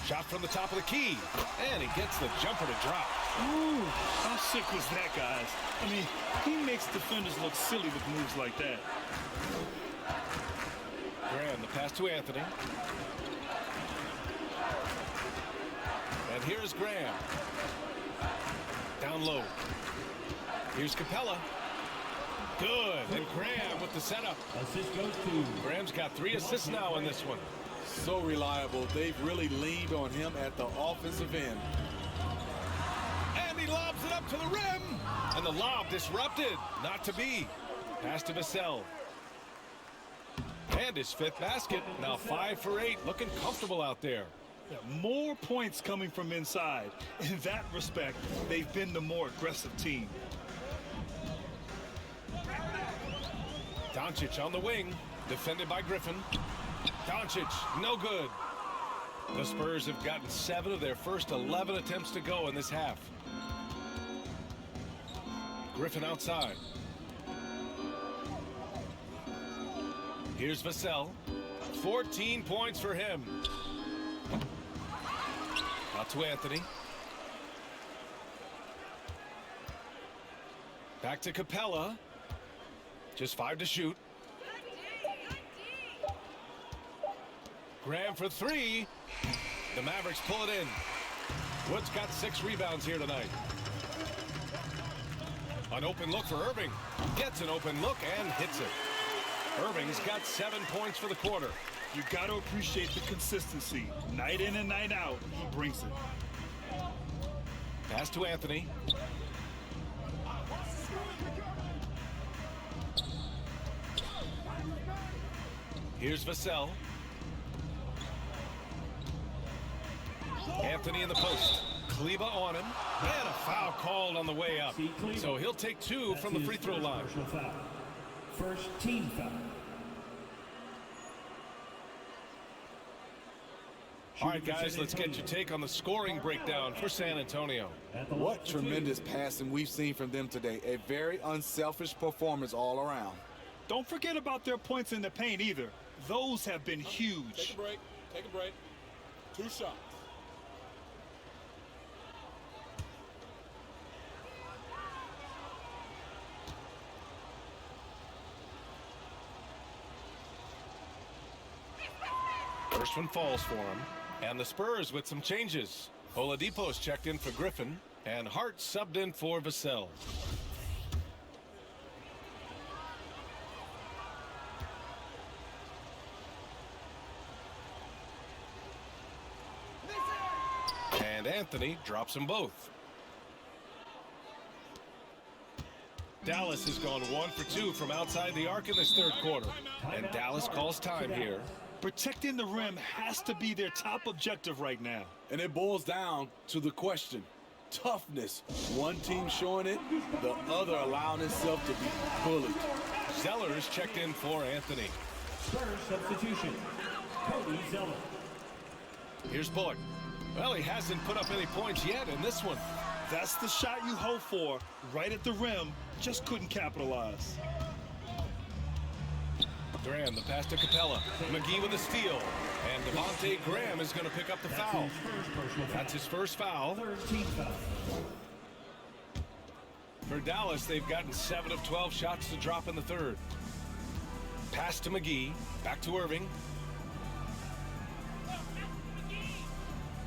Shot from the top of the key. And he gets the jumper to drop.
Ooh, how sick was that, guys? I mean, he makes defenders look silly with moves like that.
Graham, the pass to Anthony. And here's Graham. Down low. Here's Capella. Good. And Graham with the setup.
Assist goes to.
Graham's got 3 assists now in this one.
So reliable. They've really leaned on him at the offensive end.
And he lobs it up to the rim. And the lob disrupted. Not to be. Pass to Vassell. And his 5th basket. Now 5 for 8. Looking comfortable out there.
Yeah, more points coming from inside. In that respect, they've been the more aggressive team.
Doncic on the wing. Defended by Griffin. Doncic, no good. The Spurs have gotten 7 of their first 11 attempts to go in this half. Griffin outside. Here's Vassell. 14 points for him. Out to Anthony. Back to Capella. Just 5 to shoot. Graham for 3. The Mavericks pull it in. Wood's got 6 rebounds here tonight. An open look for Irving. Gets an open look and hits it. Irving's got 7 points for the quarter.
You got to appreciate the consistency. Night in and night out, he brings it.
Pass to Anthony. Here's Vassell. Anthony in the post. Kleba on him. And a foul called on the way up. So he'll take 2 from the free throw line.
First team foul.
All right, guys, let's get your take on the scoring breakdown for San Antonio.
What tremendous passing we've seen from them today. A very unselfish performance all around.
Don't forget about their points in the paint either. Those have been huge.
Take a break. Take a break. 2 shots.
First one falls for him. And the Spurs with some changes. Oladipo's checked in for Griffin. And Hart subbed in for Vassell. And Anthony drops them both. Dallas has gone 1 for 2 from outside the arc in this third quarter. And Dallas calls time here.
Protecting the rim has to be their top objective right now.
And it boils down to the question. Toughness. One team showing it, the other allowing itself to be bullied.
Zeller's checked in for Anthony.
Spurs substitution. Cody Zeller.
Here's Bullock. Well, he hasn't put up any points yet in this one.
That's the shot you hope for. Right at the rim. Just couldn't capitalize.
Graham, the pass to Capella. McGee with a steal. And Devontae Graham is going to pick up the foul. That's his first foul.
Third team foul.
For Dallas, they've gotten 7 of 12 shots to drop in the third. Pass to McGee. Back to Irving.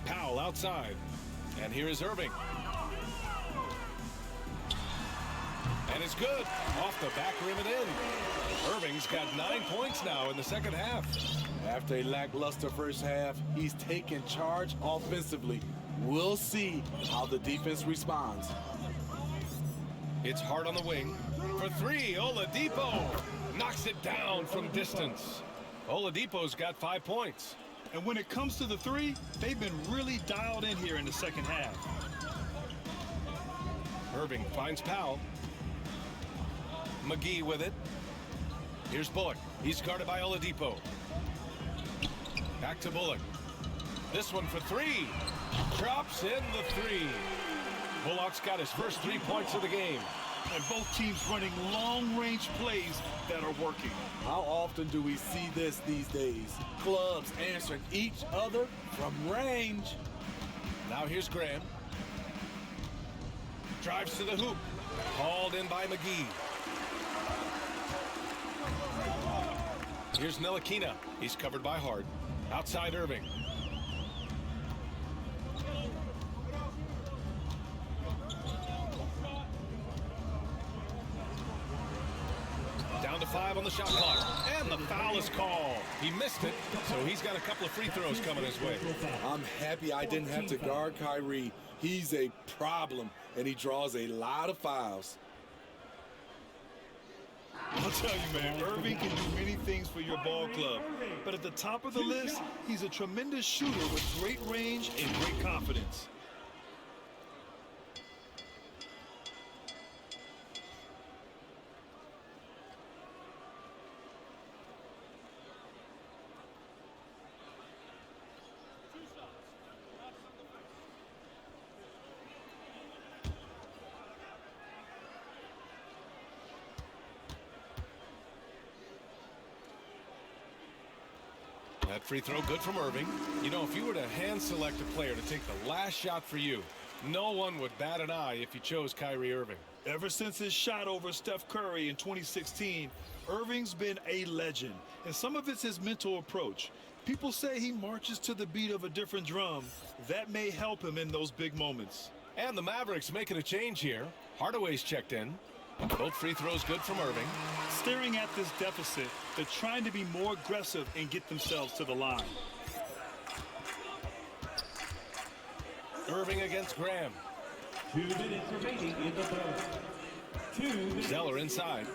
Powell outside. And here is Irving. And it's good. Off the back rim and in. Irving's got 9 points now in the second half.
After a lackluster first half, he's taken charge offensively. We'll see how the defense responds.
It's Hart on the wing. For 3, Oladipo knocks it down from distance. Oladipo's got 5 points.
And when it comes to the 3, they've been really dialed in here in the second half.
Irving finds Powell. McGee with it. Here's Bullock. He's guarded by Oladipo. Back to Bullock. This one for 3. Drops in the 3. Bullock's got his first 3 points of the game.
And both teams running long-range plays that are working.
How often do we see this these days? Clubs answering each other from range.
Now here's Graham. Drives to the hoop. Hauled in by McGee. Here's Ntilikina. He's covered by Hart. Outside Irving. Down to 5 on the shot clock. And the foul is called. He missed it, so he's got a couple of free throws coming his way.
I'm happy I didn't have to guard Kyrie. He's a problem, and he draws a lot of fouls.
I'll tell you, man, Irving can do many things for your ball club. But at the top of the list, he's a tremendous shooter with great range and great confidence.
That free throw good from Irving. You know, if you were to hand select a player to take the last shot for you, no one would bat an eye if you chose Kyrie Irving.
Ever since his shot over Steph Curry in 2016, Irving's been a legend. And some of it's his mental approach. People say he marches to the beat of a different drum. That may help him in those big moments.
And the Mavericks making a change here. Hardaway's checked in. Both free throws good from Irving.
Staring at this deficit, they're trying to be more aggressive and get themselves to the line.
Irving against Graham.
2 minutes remaining in the third. 2 minutes.
Zeller inside.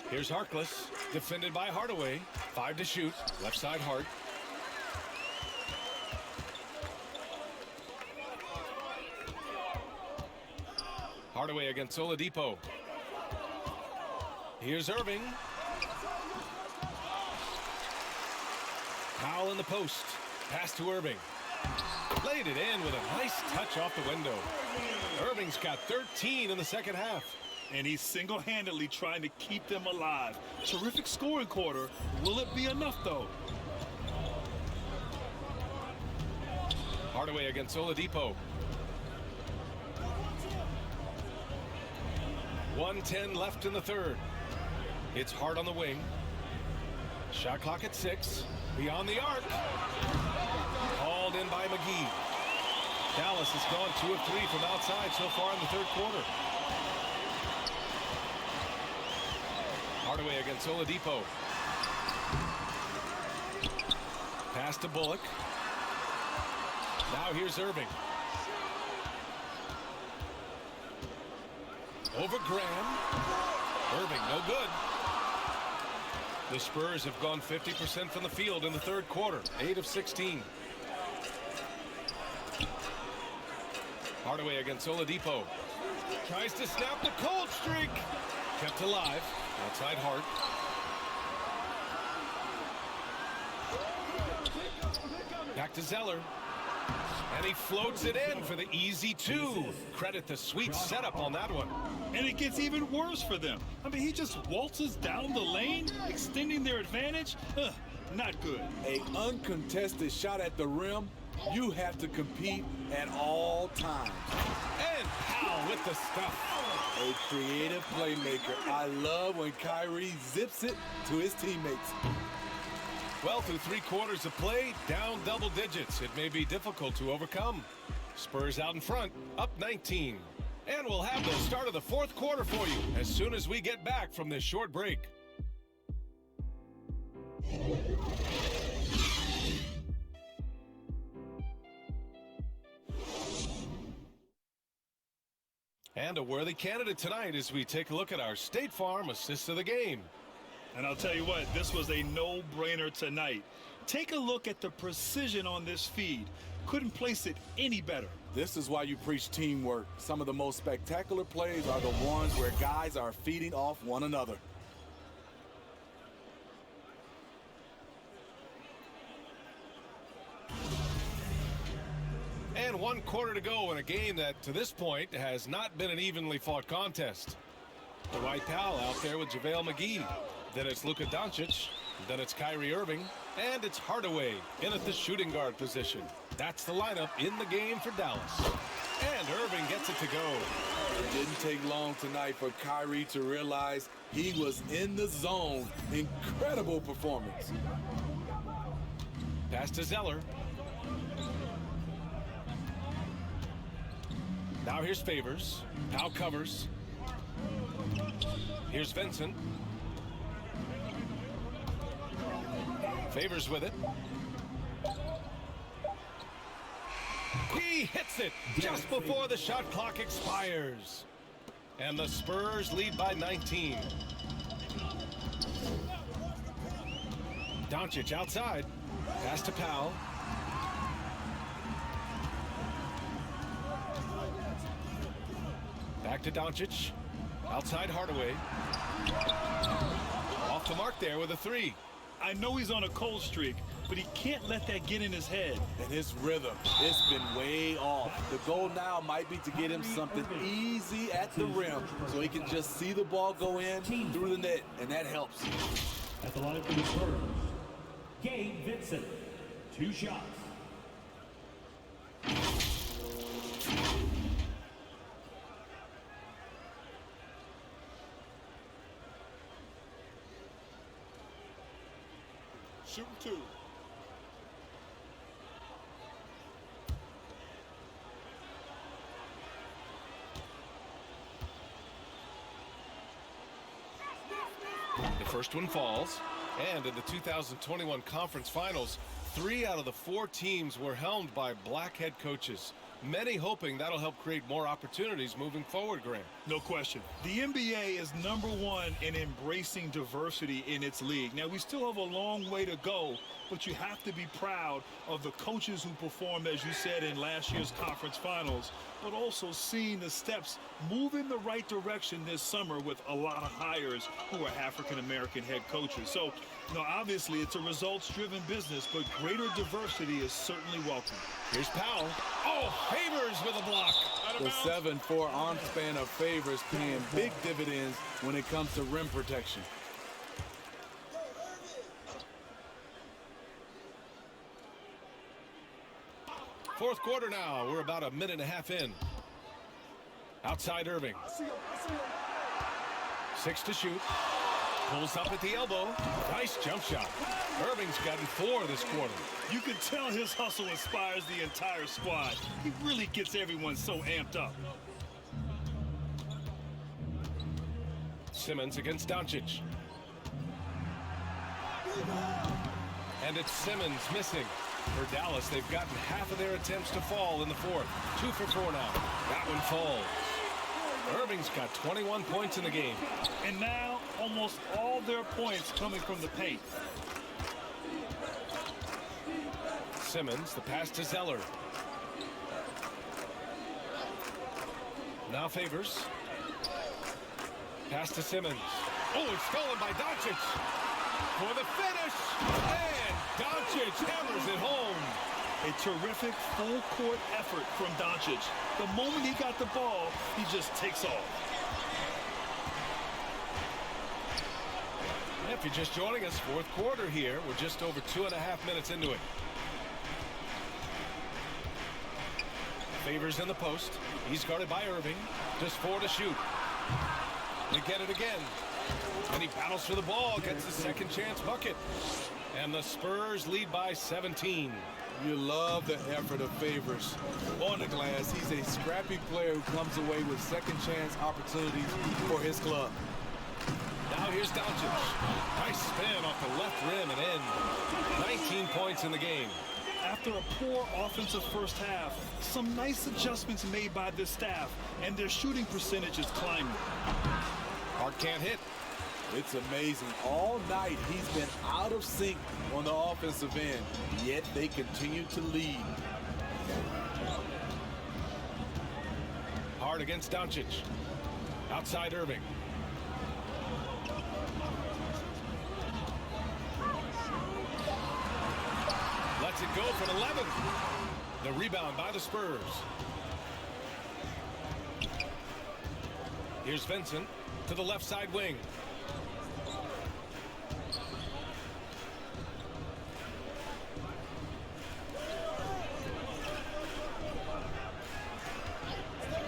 Here's Harkless, defended by Hardaway. 5 to shoot, left side Hart. Hardaway against Oladipo. Here's Irving. Foul in the post. Pass to Irving. Laid it in with a nice touch off the window. Irving's got 13 in the second half.
And he's single-handedly trying to keep them alive. Terrific scoring quarter. Will it be enough, though?
Hardaway against Oladipo. 1:10 left in the third. It's Hart on the wing. Shot clock at 6. Beyond the arc. Hauled in by McGee. Dallas has gone 2 of 3 from outside so far in the third quarter. Hardaway against Oladipo. Pass to Bullock. Now here's Irving. Over Graham. Irving, no good. The Spurs have gone 50% from the field in the third quarter. 8 of 16. Hardaway against Oladipo. Tries to snap the cold streak. Kept alive. Outside Hart. Back to Zeller. And he floats it in for the easy 2. Credit the sweet setup on that one.
And it gets even worse for them. I mean, he just waltzes down the lane, extending their advantage. Not good.
An uncontested shot at the rim, you have to compete at all times.
And Powell with the stuff.
A creative playmaker. I love when Kyrie zips it to his teammates.
Well, through 3 quarters of play, down double digits. It may be difficult to overcome. Spurs out in front, up 19. And we'll have the start of the fourth quarter for you as soon as we get back from this short break. And a worthy candidate tonight as we take a look at our State Farm assist of the game.
And I'll tell you what, this was a no-brainer tonight. Take a look at the precision on this feed. Couldn't place it any better.
This is why you preach teamwork. Some of the most spectacular plays are the ones where guys are feeding off one another.
And 1 quarter to go in a game that, to this point, has not been an evenly fought contest. Dwight Powell out there with JaVale McGee. Then it's Luka Doncic. Then it's Kyrie Irving. And it's Hardaway in at the shooting guard position. That's the lineup in the game for Dallas. And Irving gets it to go.
It didn't take long tonight for Kyrie to realize he was in the zone. Incredible performance.
Pass to Zeller. Now here's Favors. Powell covers. Here's Vincent. Favors with it. He hits it just before the shot clock expires. And the Spurs lead by 19. Doncic outside. Pass to Powell. Back to Doncic. Outside Hardaway. Off the mark there with a 3.
I know he's on a cold streak, but he can't let that get in his head.
And his rhythm, it's been way off. The goal now might be to get him something easy at the rim so he can just see the ball go in through the net, and that helps.
At the line for the Spurs, Gabe Vincent, 2 shots.
Shooting 2.
First one falls. And in the 2021 conference finals, 3 out of the 4 teams were helmed by black head coaches. Many hoping that'll help create more opportunities moving forward, Graham.
No question. The NBA is #1 in embracing diversity in its league. Now, we still have a long way to go, but you have to be proud of the coaches who performed, as you said, in last year's conference finals, but also seeing the steps move in the right direction this summer with a lot of hires who are African-American head coaches. So, obviously it's a results-driven business, but greater diversity is certainly welcome.
Here's Powell. Oh, Favors with a block.
The 7'4" arm span of Favors paying big dividends when it comes to rim protection.
Fourth quarter now. We're about a minute and a half in. Outside Irving. 6 to shoot. Pulls up at the elbow. Nice jump shot. Irving's gotten 4 this quarter.
You can tell his hustle inspires the entire squad. He really gets everyone so amped up.
Simmons against Doncic. And it's Simmons missing. For Dallas, they've gotten half of their attempts to fall in the fourth. 2 for 4 now. That one falls. Irving's got 21 points in the game.
And now, almost all their points coming from the paint.
Simmons, the pass to Zeller. Now Favors. Pass to Simmons. Oh, it's stolen by Doncic. For the finish. And Doncic hammers it home.
A terrific full-court effort from Doncic. The moment he got the ball, he just takes off.
If you're just joining us, fourth quarter here. We're just over 2.5 minutes into it. Favors in the post. He's guarded by Irving. Just 4 to shoot. They get it again. And he battles for the ball. Gets the second chance bucket. And the Spurs lead by 17.
You love the effort of Favors. On the glass, he's a scrappy player who comes away with second chance opportunities for his club.
Now here's Doncic. Nice spin off the left rim and in. 19 points in the game.
After a poor offensive first half, some nice adjustments made by this staff, and their shooting percentage is climbing.
Hart can't hit.
It's amazing. All night he's been out of sync on the offensive end, yet they continue to lead.
Hart against Doncic. Outside Irving. Lets it go for 11. The rebound by the Spurs. Here's Vincent to the left side wing.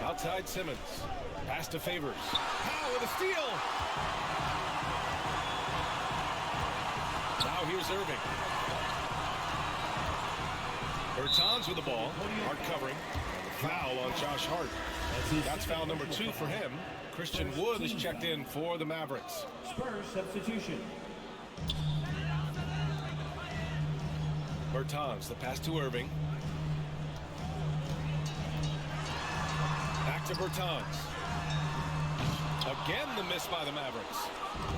Outside Simmons. Pass to Favors. Powell with a steal. Now here's Irving. Bertans with the ball. Hart covering. Foul on Josh Hart. That's foul number 2 for him. Christian Wood is checked in for the Mavericks.
Spurs substitution.
Bertans, the pass to Irving. Back to Bertans. Again, the miss by the Mavericks.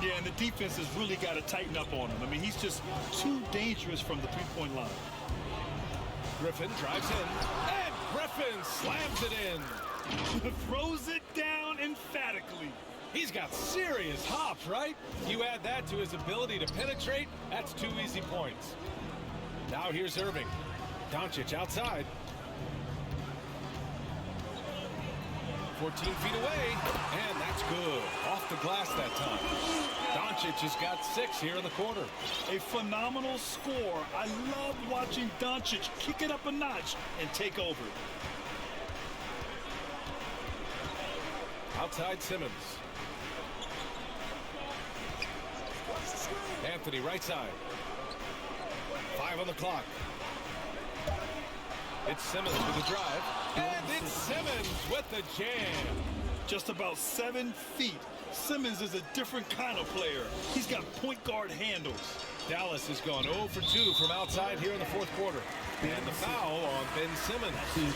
Yeah, and the defense has really got to tighten up on him. I mean, he's just too dangerous from the three-point line.
Griffin drives in, and Griffin slams it in.
Throws it down emphatically.
He's got serious hops, right? You add that to his ability to penetrate, that's 2 easy points. Now here's Irving. Doncic outside. 14 feet away, and that's good. Off the glass that time. Doncic has got 6 here in the quarter.
A phenomenal score. I love watching Doncic kick it up a notch and take over.
Outside Simmons. Anthony right side. 5 on the clock. It's Simmons with the drive. And it's Simmons with the jam.
Just about 7 feet Simmons is a different kind of player. He's got point guard handles.
Dallas has gone 0 for 2 from outside here in the fourth quarter. And the foul on Ben Simmons.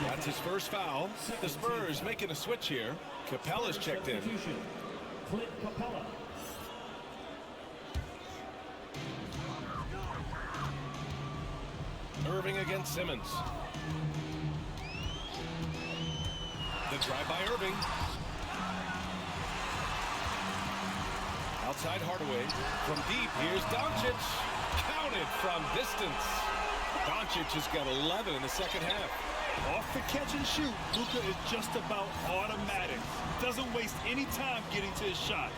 That's his first foul. The Spurs making a switch here. Capella's checked in.
Clint Capella.
Irving against Simmons. The drive by Irving. Outside Hardaway. From deep, here's Doncic. Counted from distance. Doncic has got 11 in the second half.
Off the catch and shoot, Luka is just about automatic. Doesn't waste any time getting to his shot.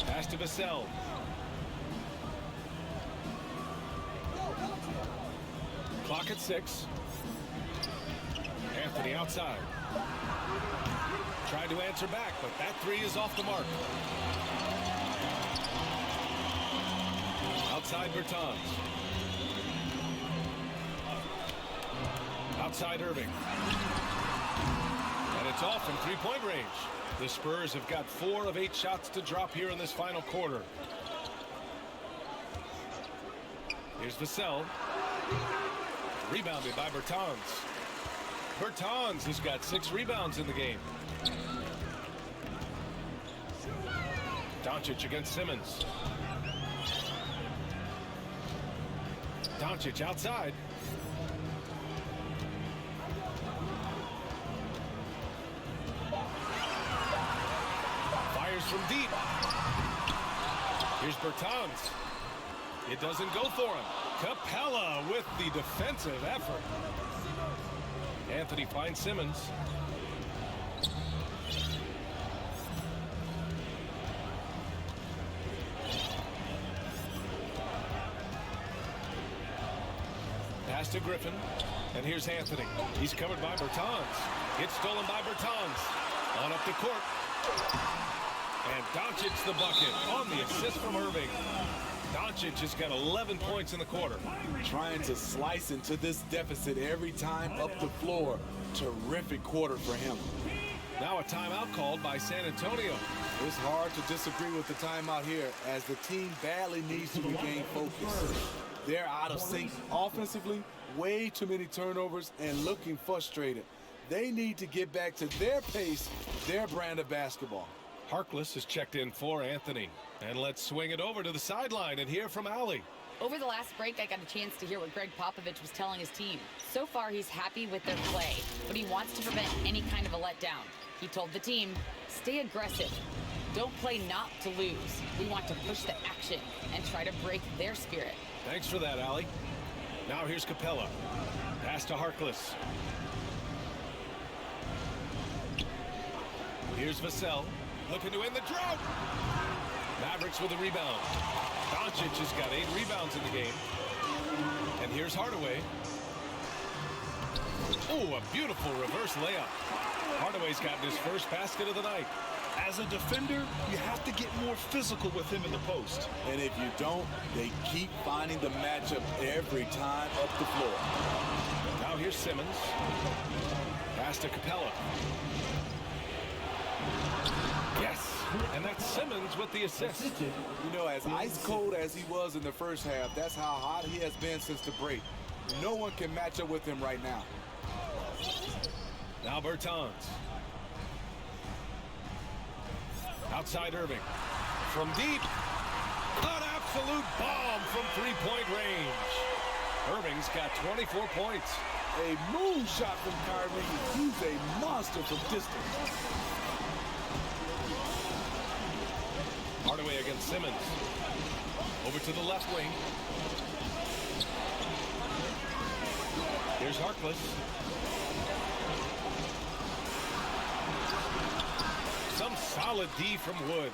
Pass to Vassell. Clock at 6. Anthony outside. Tried to answer back, but that three is off the mark. Outside Bertans. Outside Irving. And it's off from three-point range. The Spurs have got 4 of 8 shots to drop here in this final quarter. Here's Vassell. Rebounded by Bertans. Bertans has got 6 rebounds in the game. Doncic against Simmons. Doncic outside. Fires from deep. Here's Bertans. It doesn't go for him. Capella with the defensive effort. Anthony finds Simmons. Pass to Griffin. And here's Anthony. He's covered by Bertans. It's stolen by Bertans. On up the court. And Doncic the bucket on the assist from Irving. Doncic has got 11 points in the quarter.
Trying to slice into this deficit every time up the floor. Terrific quarter for him.
Now a timeout called by San Antonio.
It's hard to disagree with the timeout here as the team badly needs to regain focus. They're out of sync offensively, way too many turnovers, and looking frustrated. They need to get back to their pace, their brand of basketball.
Harkless is checked in for Anthony. And let's swing it over to the sideline and hear from Allie.
Over the last break, I got a chance to hear what Greg Popovich was telling his team. So far, he's happy with their play, but he wants to prevent any kind of a letdown. He told the team, stay aggressive. Don't play not to lose. We want to push the action and try to break their spirit.
Thanks for that, Allie. Now here's Capella. Pass to Harkless. Here's Vassell. Looking to end the drought. Mavericks with a rebound. Doncic has got 8 rebounds in the game. And here's Hardaway. Oh, a beautiful reverse layup. Hardaway's gotten his first basket of the night.
As a defender, you have to get more physical with him in the post.
And if you don't, they keep finding the matchup every time up the floor.
Now here's Simmons. Pass to Capella. Yes, and that's Simmons with the assist.
You know, as ice cold as he was in the first half, that's how hot he has been since the break. No one can match up with him right now.
Now Bertans. Outside Irving. From deep. An absolute bomb from three-point range. Irving's got 24 points.
A moonshot from Kyrie. He's a monster from distance.
Hardaway against Simmons. Over to the left wing. Here's Harkless. Some solid D from Wood.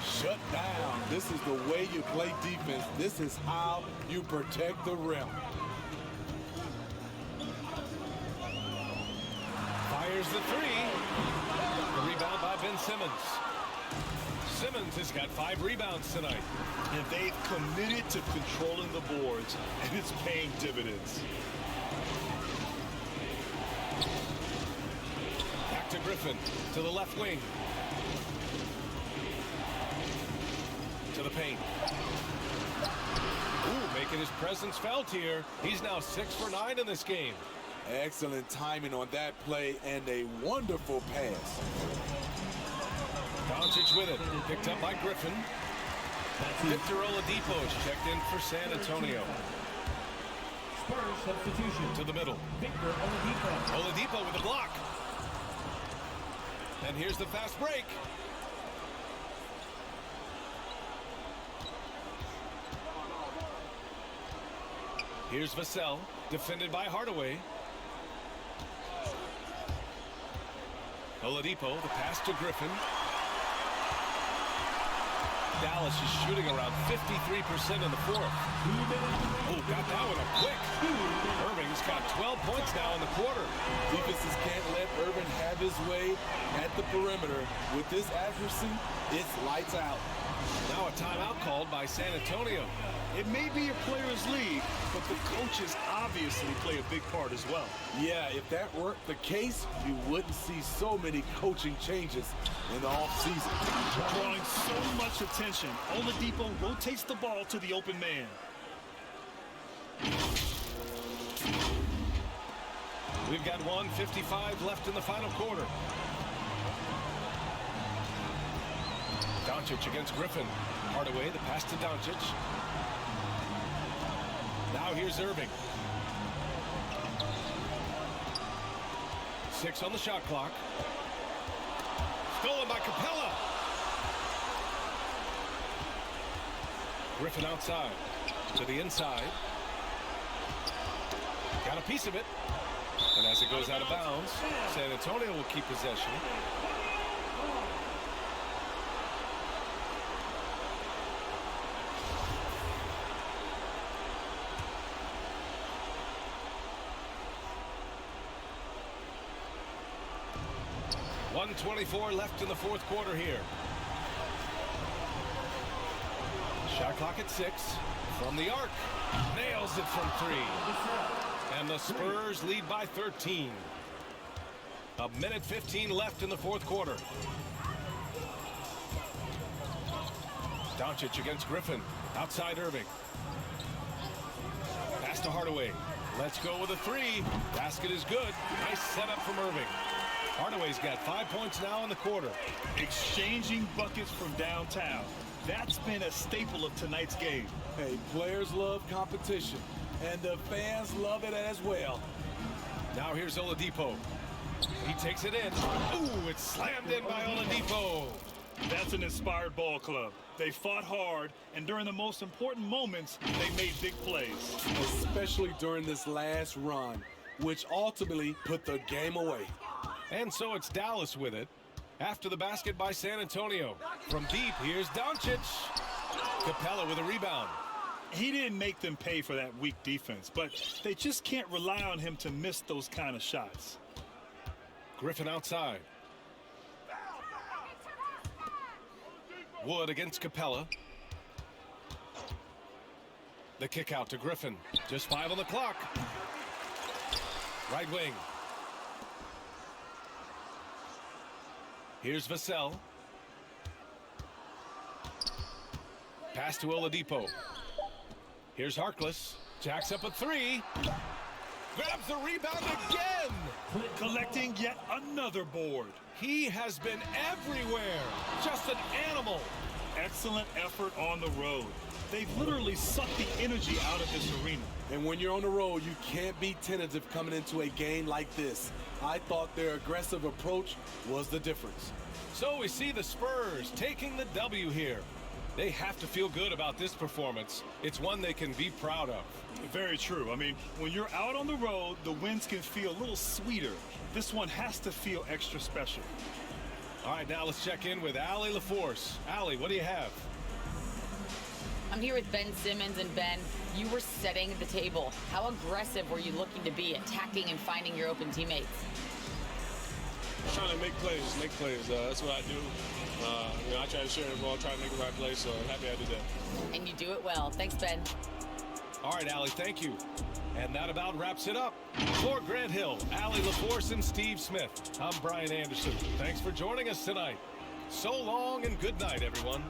Shut down. This is the way you play defense. This is how you protect the rim.
Fires the three. The rebound by Ben Simmons. Simmons has got 5 rebounds tonight.
And they've committed to controlling the boards, and it's paying dividends.
Back to Griffin to the left wing. To the paint. Ooh, making his presence felt here. He's now 6 for 9 in this game.
Excellent timing on that play and a wonderful pass.
Doncic with it. Picked up by Griffin. Victor Oladipo is checked in for San Antonio.
Spurs substitution.
To the middle.
Victor Oladipo.
Oladipo with the block. And here's the fast break. Here's Vassell, defended by Hardaway. Oladipo, the pass to Griffin. Dallas is shooting around 53% in the fourth. Oh, got that one up quick. Irving's got 12 points now in the quarter.
Defenses can't let Irving have his way at the perimeter. With this accuracy, it's lights out.
Now a timeout called by San Antonio.
It may be a players' league, but the coaches obviously play a big part as well.
Yeah, if that weren't the case, you wouldn't see so many coaching changes in the offseason.
Drawing so much attention, Oladipo rotates the ball to the open man.
We've got 1:55 left in the final quarter. Doncic against Griffin. Hardaway, the pass to Doncic. Now here's Irving. 6 on the shot clock. Stolen by Capella. Griffin outside. To the inside. Got a piece of it. And as it goes out of bounds, San Antonio will keep possession. .124 left in the fourth quarter here. Shot clock at 6. From the arc. Nails it from 3. And the Spurs lead by 13. 1:15 left in the fourth quarter. Doncic against Griffin. Outside Irving. Pass to Hardaway. Let's go with a 3. Basket is good. Nice setup from Irving. Hardaway's got 5 points now in the quarter.
Exchanging buckets from downtown. That's been a staple of tonight's game.
Hey, players love competition, and the fans love it as well.
Now here's Oladipo. He takes it in. Ooh, it's slammed in by Oladipo.
That's an inspired ball club. They fought hard, and during the most important moments, they made big plays.
Especially during this last run, which ultimately put the game away.
And so it's Dallas with it. After the basket by San Antonio. From deep, here's Doncic. Capella with a rebound.
He didn't make them pay for that weak defense, but they just can't rely on him to miss those kind of shots.
Griffin outside. Wood against Capella. The kick out to Griffin. Just 5 on the clock. Right wing. Here's Vassell. Pass to Oladipo. Here's Harkless. Jacks up a 3. Grabs the rebound again.
Collecting yet another board.
He has been everywhere. Just an animal.
Excellent effort on the road. They've literally sucked the energy out of this arena.
And when you're on the road, you can't be tentative coming into a game like this. I thought their aggressive approach was the difference.
So we see the Spurs taking the W here. They have to feel good about this performance. It's one they can be proud of.
Very true. I mean, when you're out on the road, the wins can feel a little sweeter. This one has to feel extra special.
All right, now let's check in with Allie LaForce. Allie, what do you have?
I'm here with Ben Simmons, and Ben, you were setting the table. How aggressive were you looking to be, attacking and finding your open teammates?
Trying to make plays. That's what I do. I try to share the ball, try to make the right play, so I'm happy I did that.
And you do it well. Thanks, Ben.
All right, Allie, thank you. And that about wraps it up. For Grant Hill, Allie LaForce, and Steve Smith, I'm Brian Anderson. Thanks for joining us tonight. So long and good night, everyone.